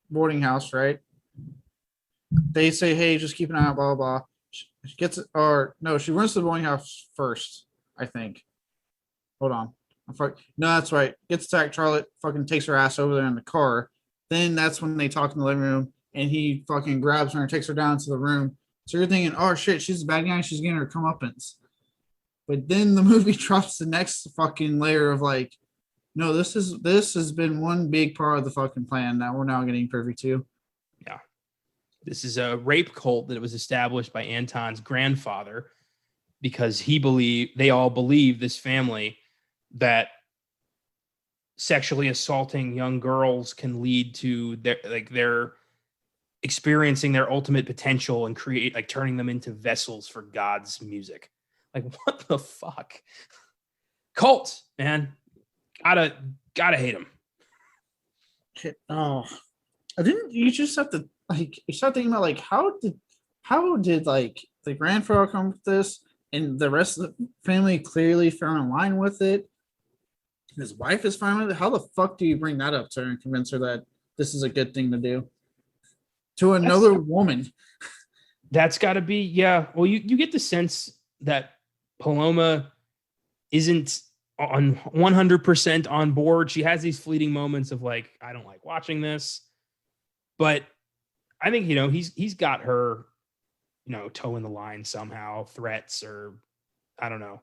boarding house, right? They say, "Hey, just keep an eye out." Blah blah blah. She gets it, or no, she runs to the boarding house first. I think. Hold on. No, that's right. Gets attacked. Charlotte fucking takes her ass over there in the car. Then that's when they talk in the living room, and he fucking grabs her and takes her down to the room. So you're thinking, "Oh shit, she's the bad guy. She's getting her comeuppance." But then the movie drops the next fucking layer of like, no, this has been one big part of the fucking plan that we're now getting privy to. Yeah. This is a rape cult that was established by Anton's grandfather because they all believe, this family, that sexually assaulting young girls can lead to their experiencing their ultimate potential and turning them into vessels for God's music. Like, what the fuck? Cult, man. Gotta hate them. Oh, I didn't. You just have to like. You start thinking about like how did like the grandfather come with this, and the rest of the family clearly fell in line with it. His wife is fine with it. How the fuck do you bring that up to her and convince her that this is a good thing to do to another woman? That's got to be, yeah. Well, you get the sense that Paloma isn't on 100% on board. She has these fleeting moments of like, I don't like watching this, but I think, he's got her, toe in the line somehow, threats, or I don't know.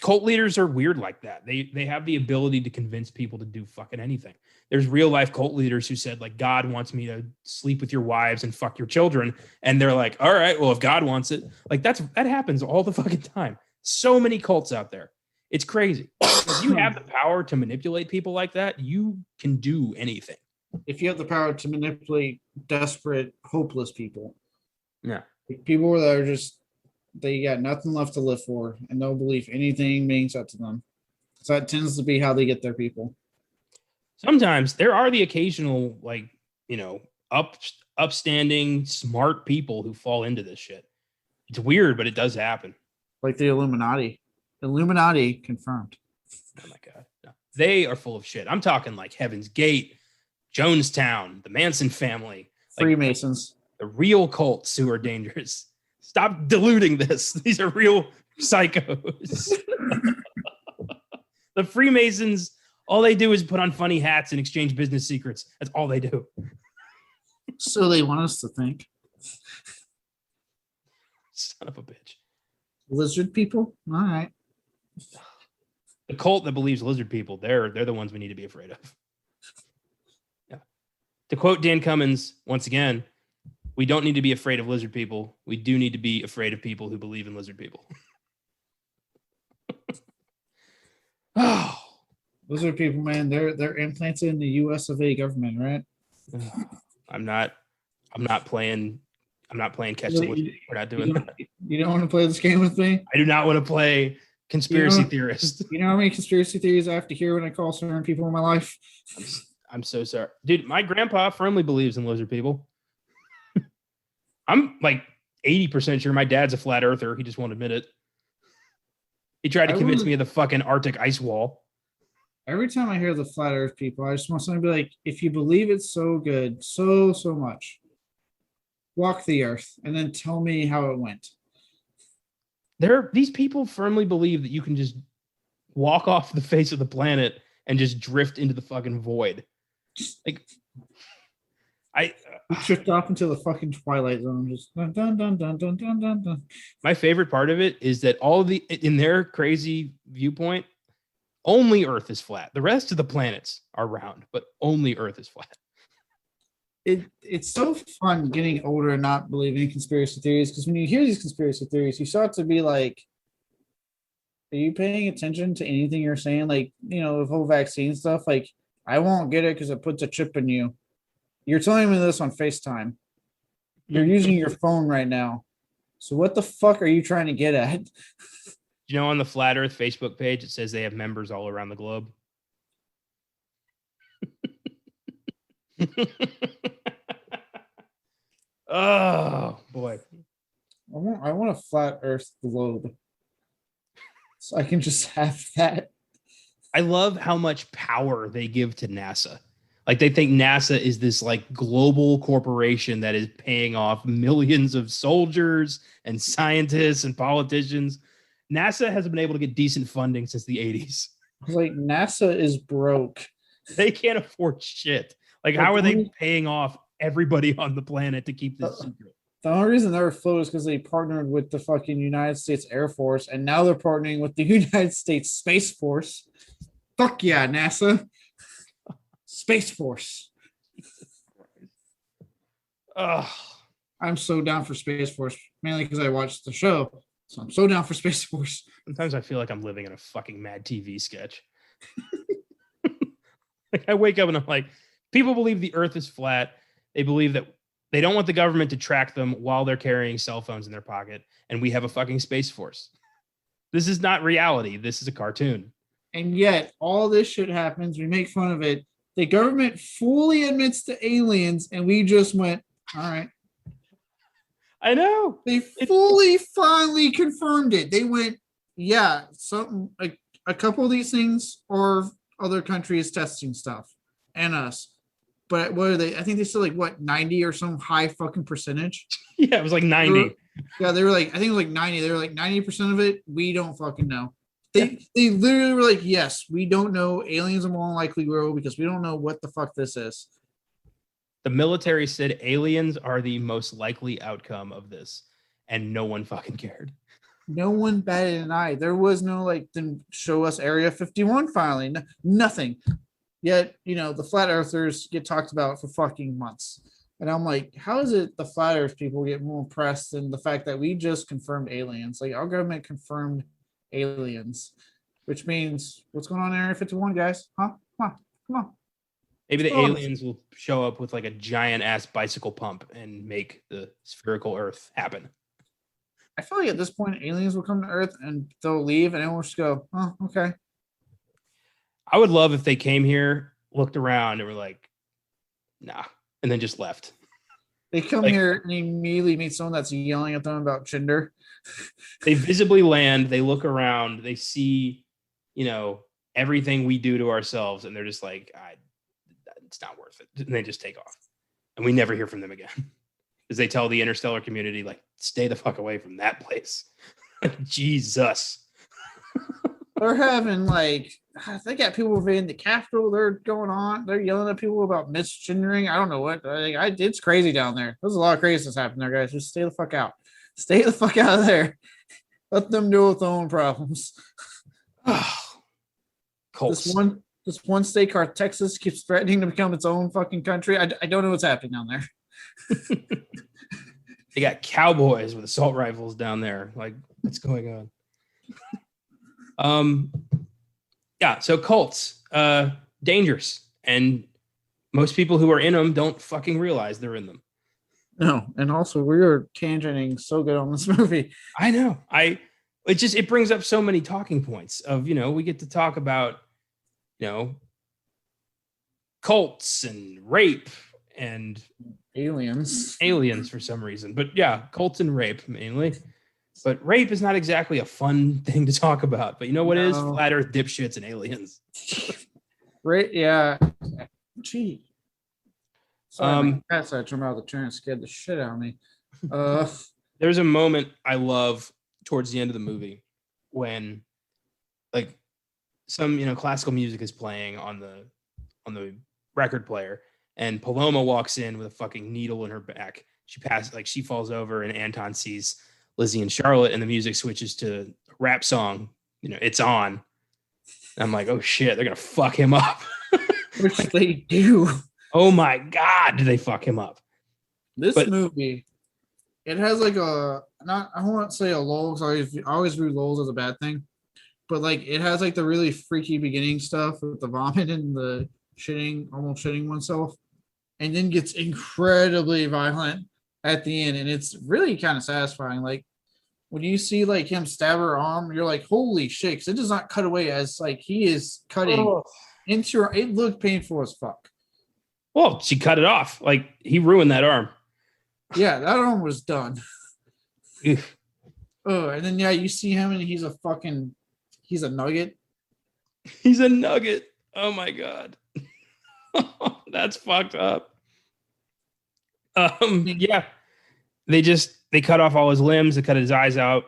Cult leaders are weird like that. They have the ability to convince people to do fucking anything. There's real life cult leaders who said like, God wants me to sleep with your wives and fuck your children. And they're like, all right, well, if God wants it, like that happens all the fucking time. So many cults out there. It's crazy. If you have the power to manipulate people like that, you can do anything. If you have the power to manipulate desperate, hopeless people. Yeah. People that are just, they got nothing left to live for and they'll believe anything being said to them. So that tends to be how they get their people. Sometimes there are the occasional, like, upstanding, smart people who fall into this shit. It's weird, but it does happen. Like the Illuminati. Illuminati confirmed. Oh my God. No. They are full of shit. I'm talking like Heaven's Gate, Jonestown, the Manson family. Freemasons. Like, the real cults who are dangerous. Stop diluting this. These are real psychos. The Freemasons, all they do is put on funny hats and exchange business secrets. That's all they do. So they want us to think. Son of a bitch. Lizard people? All right. The cult that believes lizard people, they're the ones we need to be afraid of. Yeah. To quote Dan Cummins, once again, we don't need to be afraid of lizard people. We do need to be afraid of people who believe in lizard people. Oh. Lizard people, man, they're implanted in the US of A government, right? I'm not playing catch the lizard. We're not doing that. You don't want to play this game with me? I do not want to play conspiracy theorist. You know how many conspiracy theories I have to hear when I call certain people in my life? I'm so sorry. Dude, my grandpa firmly believes in lizard people. I'm like 80% sure my dad's a flat earther. He just won't admit it. He tried to convince me of the fucking Arctic ice wall. Every time I hear the flat earth people, I just want someone to be like, if you believe it's so good, so much, walk the earth and then tell me how it went. These people firmly believe that you can just walk off the face of the planet and just drift into the fucking void. Like, I drift off into the fucking twilight zone. Just dun, dun, dun, dun, dun, dun, dun, dun. My favorite part of it is that in their crazy viewpoint, only Earth is flat. The rest of the planets are round, but only Earth is flat. It's so fun getting older and not believing in conspiracy theories, because when you hear these conspiracy theories, you start to be like, are you paying attention to anything you're saying? Like, the whole vaccine stuff. Like, I won't get it because it puts a chip in you. You're telling me this on FaceTime. You're using your phone right now. So what the fuck are you trying to get at? On the Flat Earth Facebook page, it says they have members all around the globe. Oh boy. I want a flat Earth globe. So I can just have that. I love how much power they give to NASA. Like they think NASA is this like global corporation that is paying off millions of soldiers and scientists and politicians. NASA hasn't been able to get decent funding since the 80s. Like NASA is broke. They can't afford shit. Like how are they paying off everybody on the planet to keep this secret? The only reason they're afloat is because they partnered with the fucking United States Air Force, and now they're partnering with the United States Space Force. Fuck yeah, NASA. Space Force. Ugh. I'm so down for Space Force, mainly because I watched the show. So I'm so down for Space Force. Sometimes I feel like I'm living in a fucking Mad TV sketch. Like I wake up and I'm like, people believe the earth is flat. They believe that they don't want the government to track them while they're carrying cell phones in their pocket. And we have a fucking Space Force. This is not reality. This is a cartoon. And yet all this shit happens. We make fun of it. The government fully admits to aliens, and we just went, all right. I know. They fully finally confirmed it. They went, yeah, something like a couple of these things or other countries testing stuff and us. But what are they? I think they said like what 90 or some high fucking percentage. Yeah, it was like 90. They were like, I think it was like 90. They were like 90% of it. We don't fucking know. They literally were like, yes, we don't know. Aliens are more than likely real because we don't know what the fuck this is. The military said aliens are the most likely outcome of this, and no one fucking cared. No one batted an eye. There was no like, then show us Area 51 finally. Nothing. Yet, the flat earthers get talked about for fucking months. And I'm like, how is it the flat earth people get more pressed than the fact that we just confirmed aliens? Like our government confirmed aliens, which means what's going on in Area 51, guys? Huh? Come on. Maybe the aliens will show up with like a giant ass bicycle pump and make the spherical earth happen. I feel like at this point, aliens will come to Earth and they'll leave and then we'll just go, oh, okay. I would love if they came here, looked around, and were like, nah, and then just left. They come here and immediately meet someone that's yelling at them about gender. They visibly land, they look around, they see, everything we do to ourselves, and they're just like, it's not worth it. And they just take off. And we never hear from them again. Because they tell the interstellar community, like, stay the fuck away from that place. Jesus. They're having they got people invading the Capitol. They're yelling at people about misgendering. I don't know what. It's crazy down there. There's a lot of craziness happening there, guys. Just stay the fuck out. Stay the fuck out of there. Let them deal with their own problems. Colts. This one state called Texas keeps threatening to become its own fucking country. I don't know what's happening down there. They got cowboys with assault rifles down there. Like, what's going on? Yeah, so cults, dangerous. And most people who are in them don't fucking realize they're in them. No, and also we are tangenting so good on this movie. I know. It brings up so many talking points of, we get to talk about, cults and rape and aliens for some reason. But yeah, cults and rape mainly. But rape is not exactly a fun thing to talk about. But you know what is? Flat Earth dipshits and aliens. Right? Yeah. Gee. Sorry, my cat started jumping out of the chair and scared the shit out of me. There's a moment I love towards the end of the movie when, like, some classical music is playing on the record player, and Paloma walks in with a fucking needle in her back. She falls over, and Anton sees Lizzie and Charlotte, and the music switches to a rap song. It's on. And I'm like, oh shit, they're gonna fuck him up. Which they do. Oh my god, do they fuck him up? This movie, it has like I won't say a lull, because I always view lulls as a bad thing. but like it has like the really freaky beginning stuff with the vomit and the shitting, almost shitting oneself, and then gets incredibly violent at the end, and it's really kind of satisfying. Like when you see like him stab her arm, you're like, holy shit! 'Cause it does not cut away as like he is cutting into her. It looked painful as fuck. Well, she cut it off. Like he ruined that arm. Yeah, that arm was done. Oof. Oh, and then yeah, you see him and he's a nugget. He's a nugget. Oh my god. That's fucked up. Yeah. They cut off all his limbs, they cut his eyes out,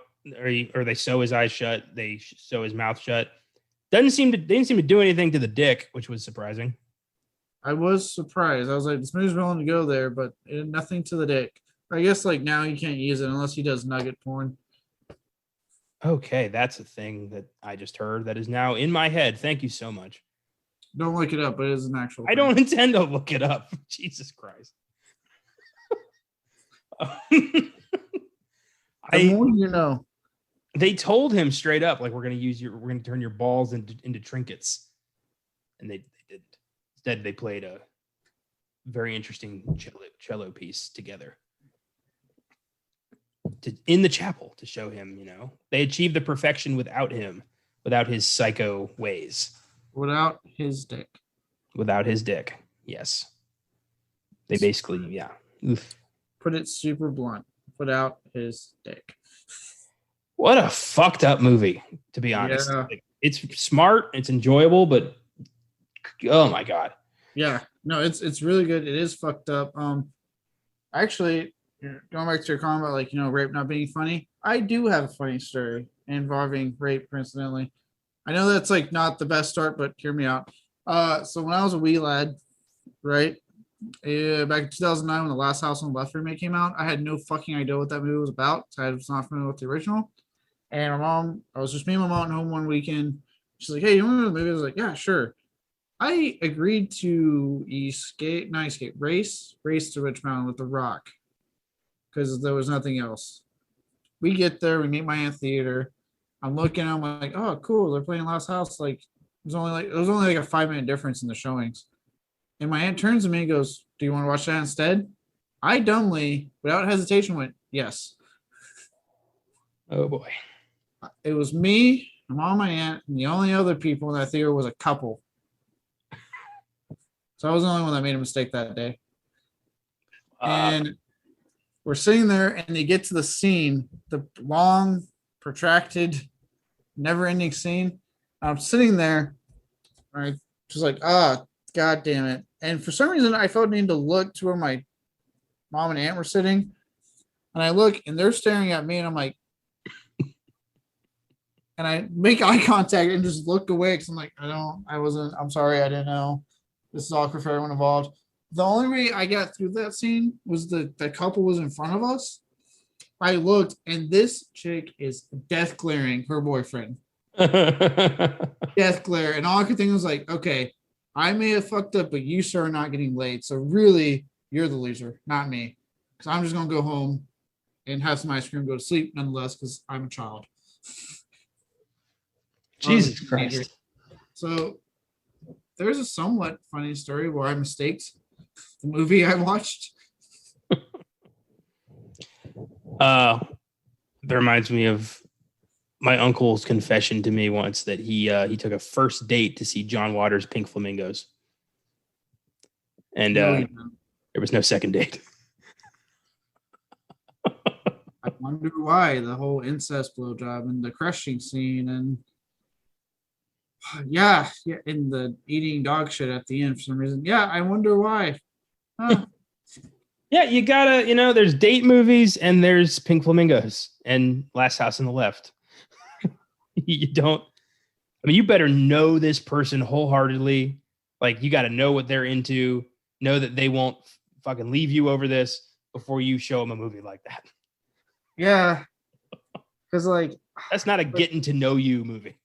or they sew his eyes shut, they sew his mouth shut. They didn't seem to do anything to the dick, which was surprising. I was surprised. I was like, this movie's willing to go there, but nothing to the dick. I guess like now he can't use it unless he does nugget porn. Okay, that's a thing that I just heard that is now in my head. Thank you so much. Don't look it up, but it is an actual I don't intend to look it up. Jesus Christ. The more you know. They told him straight up, like, we're gonna turn your balls into trinkets. And they didn't. Instead, they played a very interesting cello piece together. In the chapel to show him, they achieved the perfection without him, without his psycho ways. Without his dick. Without his dick, yes. They basically, yeah. Oof. Put it super blunt. Without his dick. What a fucked up movie, to be honest. Yeah. Like, it's smart, it's enjoyable, but oh my god. Yeah, no, it's really good. It is fucked up. Actually, going back to your comment about like rape not being funny, I do have a funny story involving rape, coincidentally. I know that's like not the best start, but hear me out. So when I was a wee lad, right, back in 2009 when The Last House on the Left remake came out, I had no fucking idea what that movie was about. So I was not familiar with the original. And my mom, I was just me and my mom at home one weekend. She's like, "Hey, you want to go to the movie?" I was like, "Yeah, sure." I agreed to race to Rich Mountain with The Rock because there was nothing else. We get there, we meet my aunt theater. I'm looking, I'm like, oh, cool, they're playing Last House. Like, it was only like a 5-minute difference in the showings. And my aunt turns to me and goes, "Do you want to watch that instead?" I dumbly, without hesitation, went, "Yes." Oh boy. It was me, my mom, my aunt, and the only other people in that theater was a couple. So I was the only one that made a mistake that day. And we're sitting there and they get to the scene, the long, protracted, never-ending scene. I'm sitting there, right, just like, god damn it. And for some reason, I felt need to look to where my mom and aunt were sitting. And I look and they're staring at me and I'm like, and I make eye contact and just look away because I'm like, I'm sorry, I didn't know. This is awkward for everyone involved. The only way I got through that scene was the couple was in front of us. I looked, and this chick is death glaring her boyfriend. Death glare. And all I could think was like, okay, I may have fucked up, but you, sir, are not getting laid. So really, you're the loser, not me. Because I'm just going to go home and have some ice cream, go to sleep nonetheless, because I'm a child. Jesus Christ. So there's a somewhat funny story where I mistaked the movie I watched. That reminds me of my uncle's confession to me once that he took a first date to see John Waters' Pink Flamingos. And there was no second date. I wonder why. The whole incest blowjob and the crushing scene and yeah, and the eating dog shit at the end for some reason. Yeah, I wonder why. Huh. Yeah, you gotta, there's date movies and there's Pink Flamingos and Last House on the Left. You better know this person wholeheartedly. Like, you got to know what they're into, know that they won't fucking leave you over this before you show them a movie like that. Yeah. Because, like, that's not a getting to know you movie.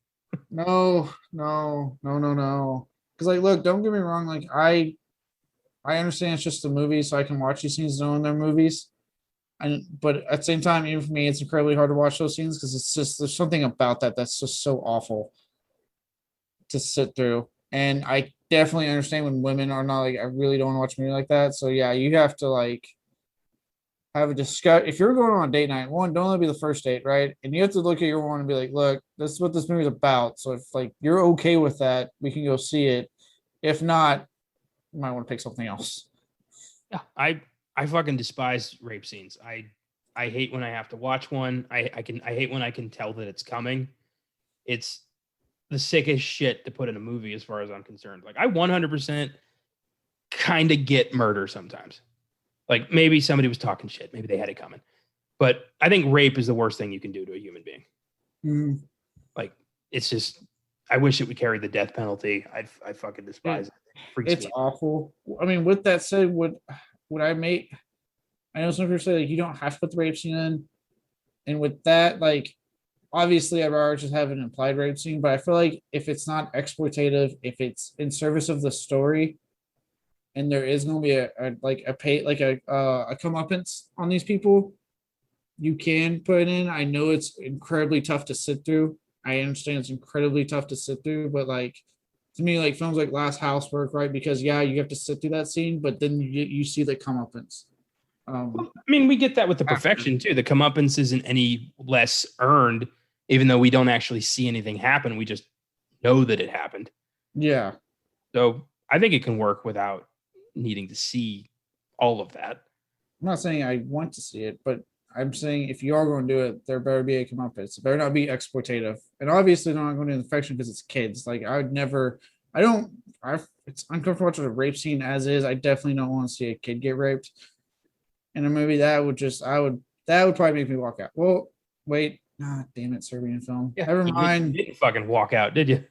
No. Because, like, look, don't get me wrong. Like, I understand it's just a movie, so I can watch these things knowing they're movies. But at the same time, even for me, it's incredibly hard to watch those scenes because it's just there's something about that that's just so awful to sit through. And I definitely understand when women are not like, I really don't want to watch a movie like that. So yeah, you have to like have a discuss. If you're going on a date night, one, don't let it be the first date, right? And you have to look at your one and be like, look, this is what this movie's about. So if like you're okay with that, we can go see it. If not, you might want to pick something else. Yeah, I fucking despise rape scenes. I hate when I have to watch one. I hate when I can tell that it's coming. It's the sickest shit to put in a movie as far as I'm concerned. Like I 100% kind of get murder sometimes. Like maybe somebody was talking shit, maybe they had it coming. But I think rape is the worst thing you can do to a human being. Mm. Like it's just I wish it would carry the death penalty. I fucking despise it. Freaks It's me out. awful. I mean, with that said, would I make? I know some people say like you don't have to put the rape scene in, and with that, like obviously I'd rather just have an implied rape scene. But I feel like if it's not exploitative, if it's in service of the story, and there is going to be a comeuppance on these people, you can put it in. I know it's incredibly tough to sit through. I understand it's incredibly tough to sit through, but like to me, like films like Last House work, right? Because yeah, you have to sit through that scene, but then you see the comeuppance. Well, I mean, we get that with the perfection too. The comeuppance isn't any less earned, even though we don't actually see anything happen. We just know that it happened. Yeah. So I think it can work without needing to see all of that. I'm not saying I want to see it, but I'm saying if you are going to do it, there better be a comeuppance. It better not be exploitative. And obviously, they're not going to do infection because it's kids. Like I would never. I don't. It's uncomfortable watching a rape scene as is. I definitely don't want to see a kid get raped. In a movie that would just, that would probably make me walk out. Well, wait, damn it, Serbian film. Yeah, Never mind. You didn't fucking walk out, did you?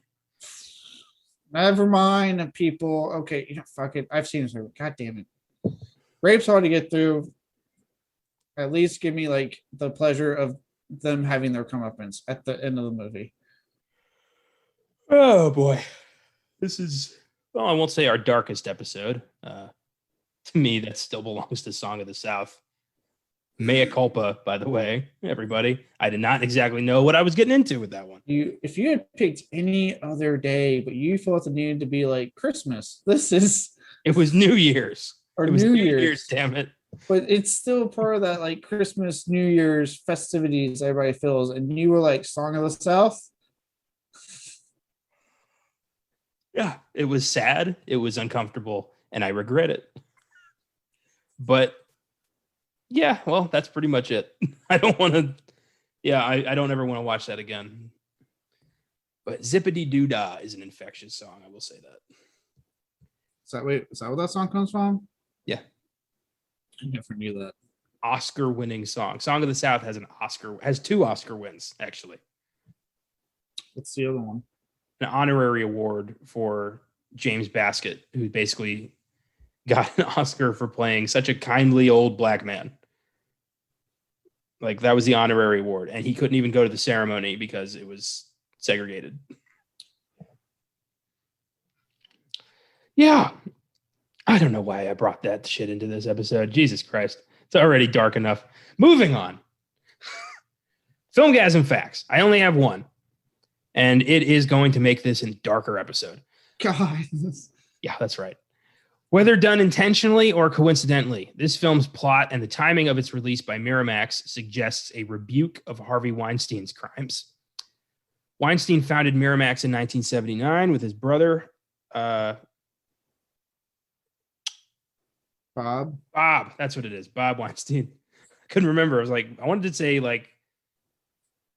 Never mind, people. Okay, fuck it. I've seen this movie. God damn it. Rape's hard to get through. At least give me like the pleasure of them having their comeuppance at the end of the movie. Oh boy, this is well, I won't say our darkest episode. To me, that still belongs to Song of the South. Mea culpa, by the way, everybody. I did not exactly know what I was getting into with that one. If you had picked any other day, but you felt it needed to be like Christmas, it was New Year's. Or it was New Year's, damn it. But it's still part of that like Christmas, New Year's festivities everybody feels. And you were like Song of the South. Yeah, it was sad. It was uncomfortable, and I regret it. But yeah, well, that's pretty much it. I don't want to. Yeah, I don't ever want to watch that again. But Zippity Doo Dah is an infectious song. I will say that. Is that what that song comes from? Yeah. I never knew that. Oscar-winning song. Song of the South has 2 Oscar wins, actually. What's the other one? An honorary award for James Baskett, who basically got an Oscar for playing such a kindly old black man. Like that was the honorary award, and he couldn't even go to the ceremony because it was segregated. Yeah. I don't know why I brought that shit into this episode. Jesus Christ. It's already dark enough. Moving on. Filmgazm facts. I only have one. And it is going to make this a darker episode. God. Yeah, that's right. Whether done intentionally or coincidentally, this film's plot and the timing of its release by Miramax suggests a rebuke of Harvey Weinstein's crimes. Weinstein founded Miramax in 1979 with his brother, Bob, that's what it is. Bob Weinstein. I couldn't remember. I was like, I wanted to say like,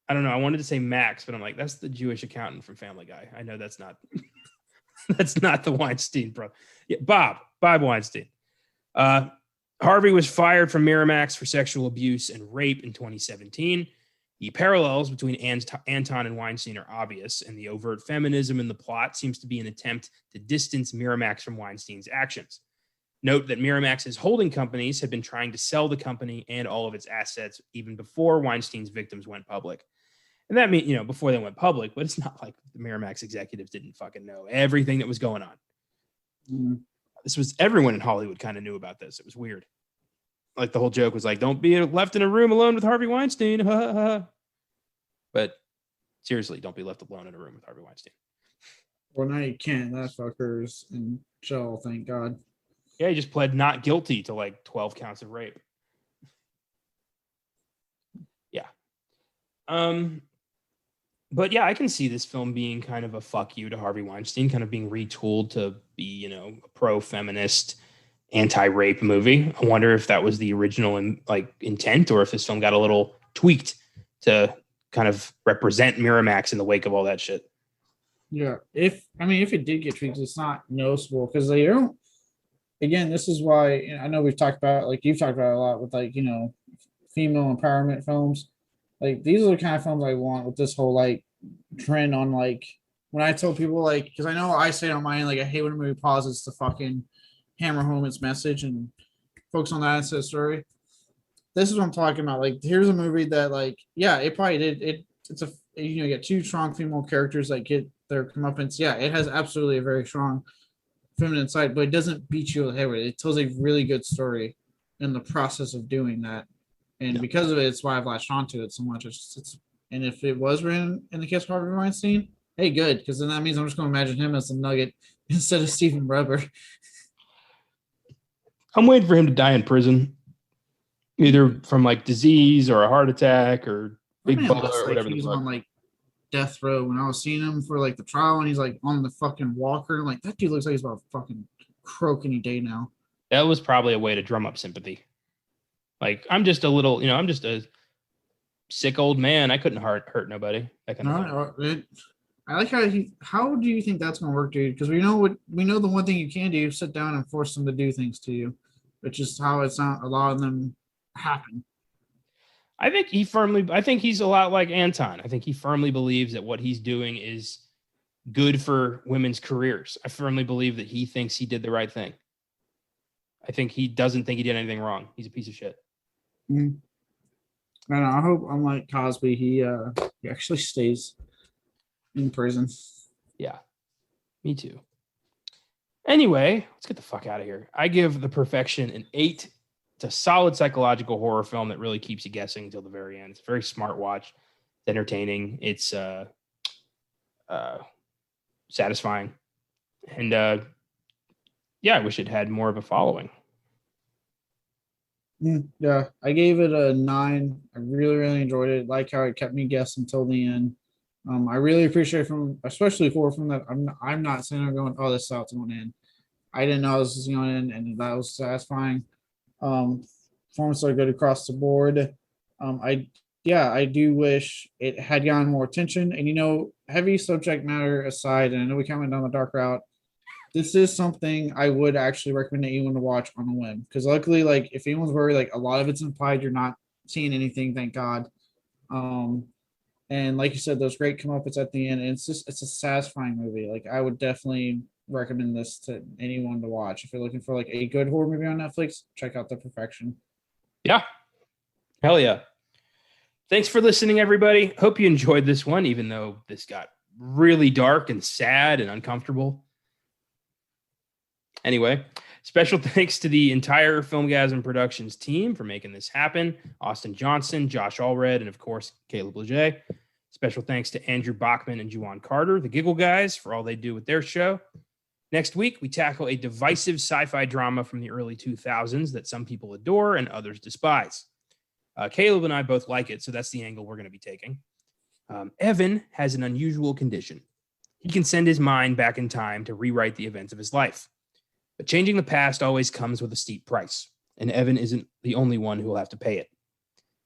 I don't know. I wanted to say Max, but I'm like, that's the Jewish accountant from Family Guy. I know that's not, that's not the Weinstein brother. Yeah, Bob Weinstein. Harvey was fired from Miramax for sexual abuse and rape in 2017. The parallels between Anton and Weinstein are obvious, and the overt feminism in the plot seems to be an attempt to distance Miramax from Weinstein's actions. Note that Miramax's holding companies had been trying to sell the company and all of its assets even before Weinstein's victims went public. And that means, before they went public, but it's not like the Miramax executives didn't fucking know everything that was going on. Mm. Everyone in Hollywood kind of knew about this. It was weird. like the whole joke was like, don't be left in a room alone with Harvey Weinstein. But seriously, don't be left alone in a room with Harvey Weinstein. Well, now you can't. That fucker's in jail, thank God. Yeah, he just pled not guilty to like 12 counts of rape. Yeah. But yeah, I can see this film being kind of a fuck you to Harvey Weinstein, kind of being retooled to be, you know, a pro-feminist, anti-rape movie. I wonder if that was the original intent, or if this film got a little tweaked to kind of represent Miramax in the wake of all that shit. Yeah, if it did get tweaked, it's not noticeable because they don't. Again, this is why I know we've talked about, like you've talked about a lot with, like, you know, female empowerment films. Like, these are the kind of films I want with this whole like trend on, like, when I tell people, like, because I know I say on my end, like, I hate when a movie pauses to fucking hammer home its message and focus on that instead of story. This is what I'm talking about. Like, here's a movie that, like, yeah, it probably did. It's a, you know, you get two strong female characters that get their comeuppance. Yeah, it has absolutely a very strong feminine side, but it doesn't beat you over the head with it. It tells a really good story in the process of doing that. And because of it, it's why I've latched onto it so much. And if it was written in the case of Harvey Weinstein, hey, good, because then that means I'm just going to imagine him as the Nugget instead of Steven Weber. I'm waiting for him to die in prison, either from like disease or a heart attack or big bullet or whatever. He was on like death row when I was seeing him for like the trial, and he's like on the fucking walker. Like, that dude looks like he's about to fucking croak any day now. That was probably a way to drum up sympathy. Like, I'm just a little, you know, I'm just a sick old man. I couldn't hurt nobody. That kind of thing. I like how do you think that's going to work, dude? Because we know the one thing you can do, sit down and force them to do things to you, which is how it's not a lot of them happen. I think he's a lot like Anton. I think he firmly believes that what he's doing is good for women's careers. I firmly believe that he thinks he did the right thing. I think he doesn't think he did anything wrong. He's a piece of shit. Mm-hmm. And I hope, unlike Cosby, he actually stays in prison. Yeah, me too. Anyway, let's get the fuck out of here. I give The Perfection an 8. It's a solid psychological horror film that really keeps you guessing until the very end. It's a very smart watch. It's entertaining. It's satisfying. And yeah, I wish it had more of a following. Yeah, I gave it a 9. I really, really enjoyed it. Like how it kept me guessing until the end. I really appreciate especially from that. I'm not sitting there going, oh, this is how it's going in. I didn't know this was going in, and that was satisfying. Performances are good across the board. I do wish it had gotten more attention. And, you know, heavy subject matter aside, and I know we kind of went down the dark route, this is something I would actually recommend anyone to watch on a whim. Because luckily, like, if anyone's worried, like, a lot of it's implied, you're not seeing anything, thank God. And like you said, those great comeuppance at the end. And it's a satisfying movie. Like, I would definitely recommend this to anyone to watch. If you're looking for like a good horror movie on Netflix, check out The Perfection. Yeah. Hell yeah. Thanks for listening, everybody. Hope you enjoyed this one, even though this got really dark and sad and uncomfortable. Anyway, special thanks to the entire Filmgazm Productions team for making this happen. Austin Johnson, Josh Allred, and of course, Caleb Leger. Special thanks to Andrew Bachman and Juwan Carter, the Giggle Guys, for all they do with their show. Next week, we tackle a divisive sci-fi drama from the early 2000s that some people adore and others despise. Caleb and I both like it, so that's the angle we're going to be taking. Evan has an unusual condition. He can send his mind back in time to rewrite the events of his life. But changing the past always comes with a steep price, and Evan isn't the only one who will have to pay it.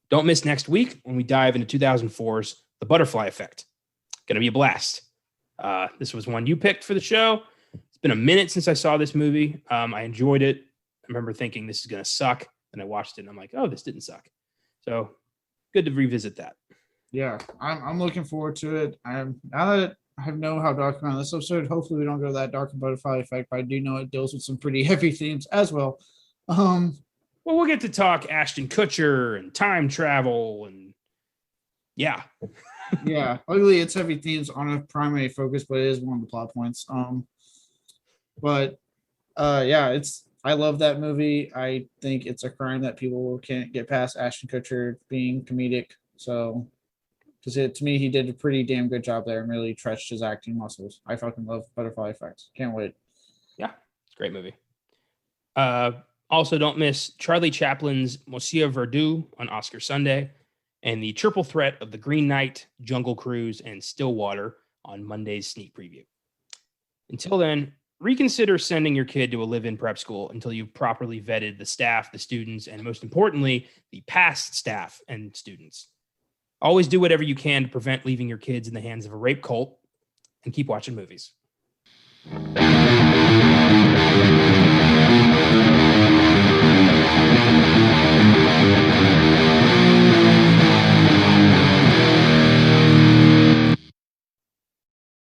Don't miss next week when we dive into 2004's The Butterfly Effect. Going to be a blast. This was one you picked for the show. It's been a minute since I saw this movie. I enjoyed it. I remember thinking this is going to suck, and I watched it, and I'm like, oh, this didn't suck. So good to revisit that. Yeah, I'm looking forward to it. Now that I know how dark on this episode, hopefully we don't go that dark and Butterfly Effect, but I do know it deals with some pretty heavy themes as well. Well, we'll get to talk Ashton Kutcher and time travel and yeah. Yeah, luckily it's heavy themes on a primary focus, but it is one of the plot points. Yeah, I love that movie. I think it's a crime that people can't get past Ashton Kutcher being comedic. So, because to me, he did a pretty damn good job there and really stretched his acting muscles. I fucking love Butterfly Effect. Can't wait. Yeah, it's a great movie. Also, don't miss Charlie Chaplin's Monsieur Verdoux on Oscar Sunday and the triple threat of The Green Knight, Jungle Cruise, and Stillwater on Monday's sneak preview. Until then, reconsider sending your kid to a live-in prep school until you've properly vetted the staff, the students, and most importantly, the past staff and students. Always do whatever you can to prevent leaving your kids in the hands of a rape cult, and keep watching movies.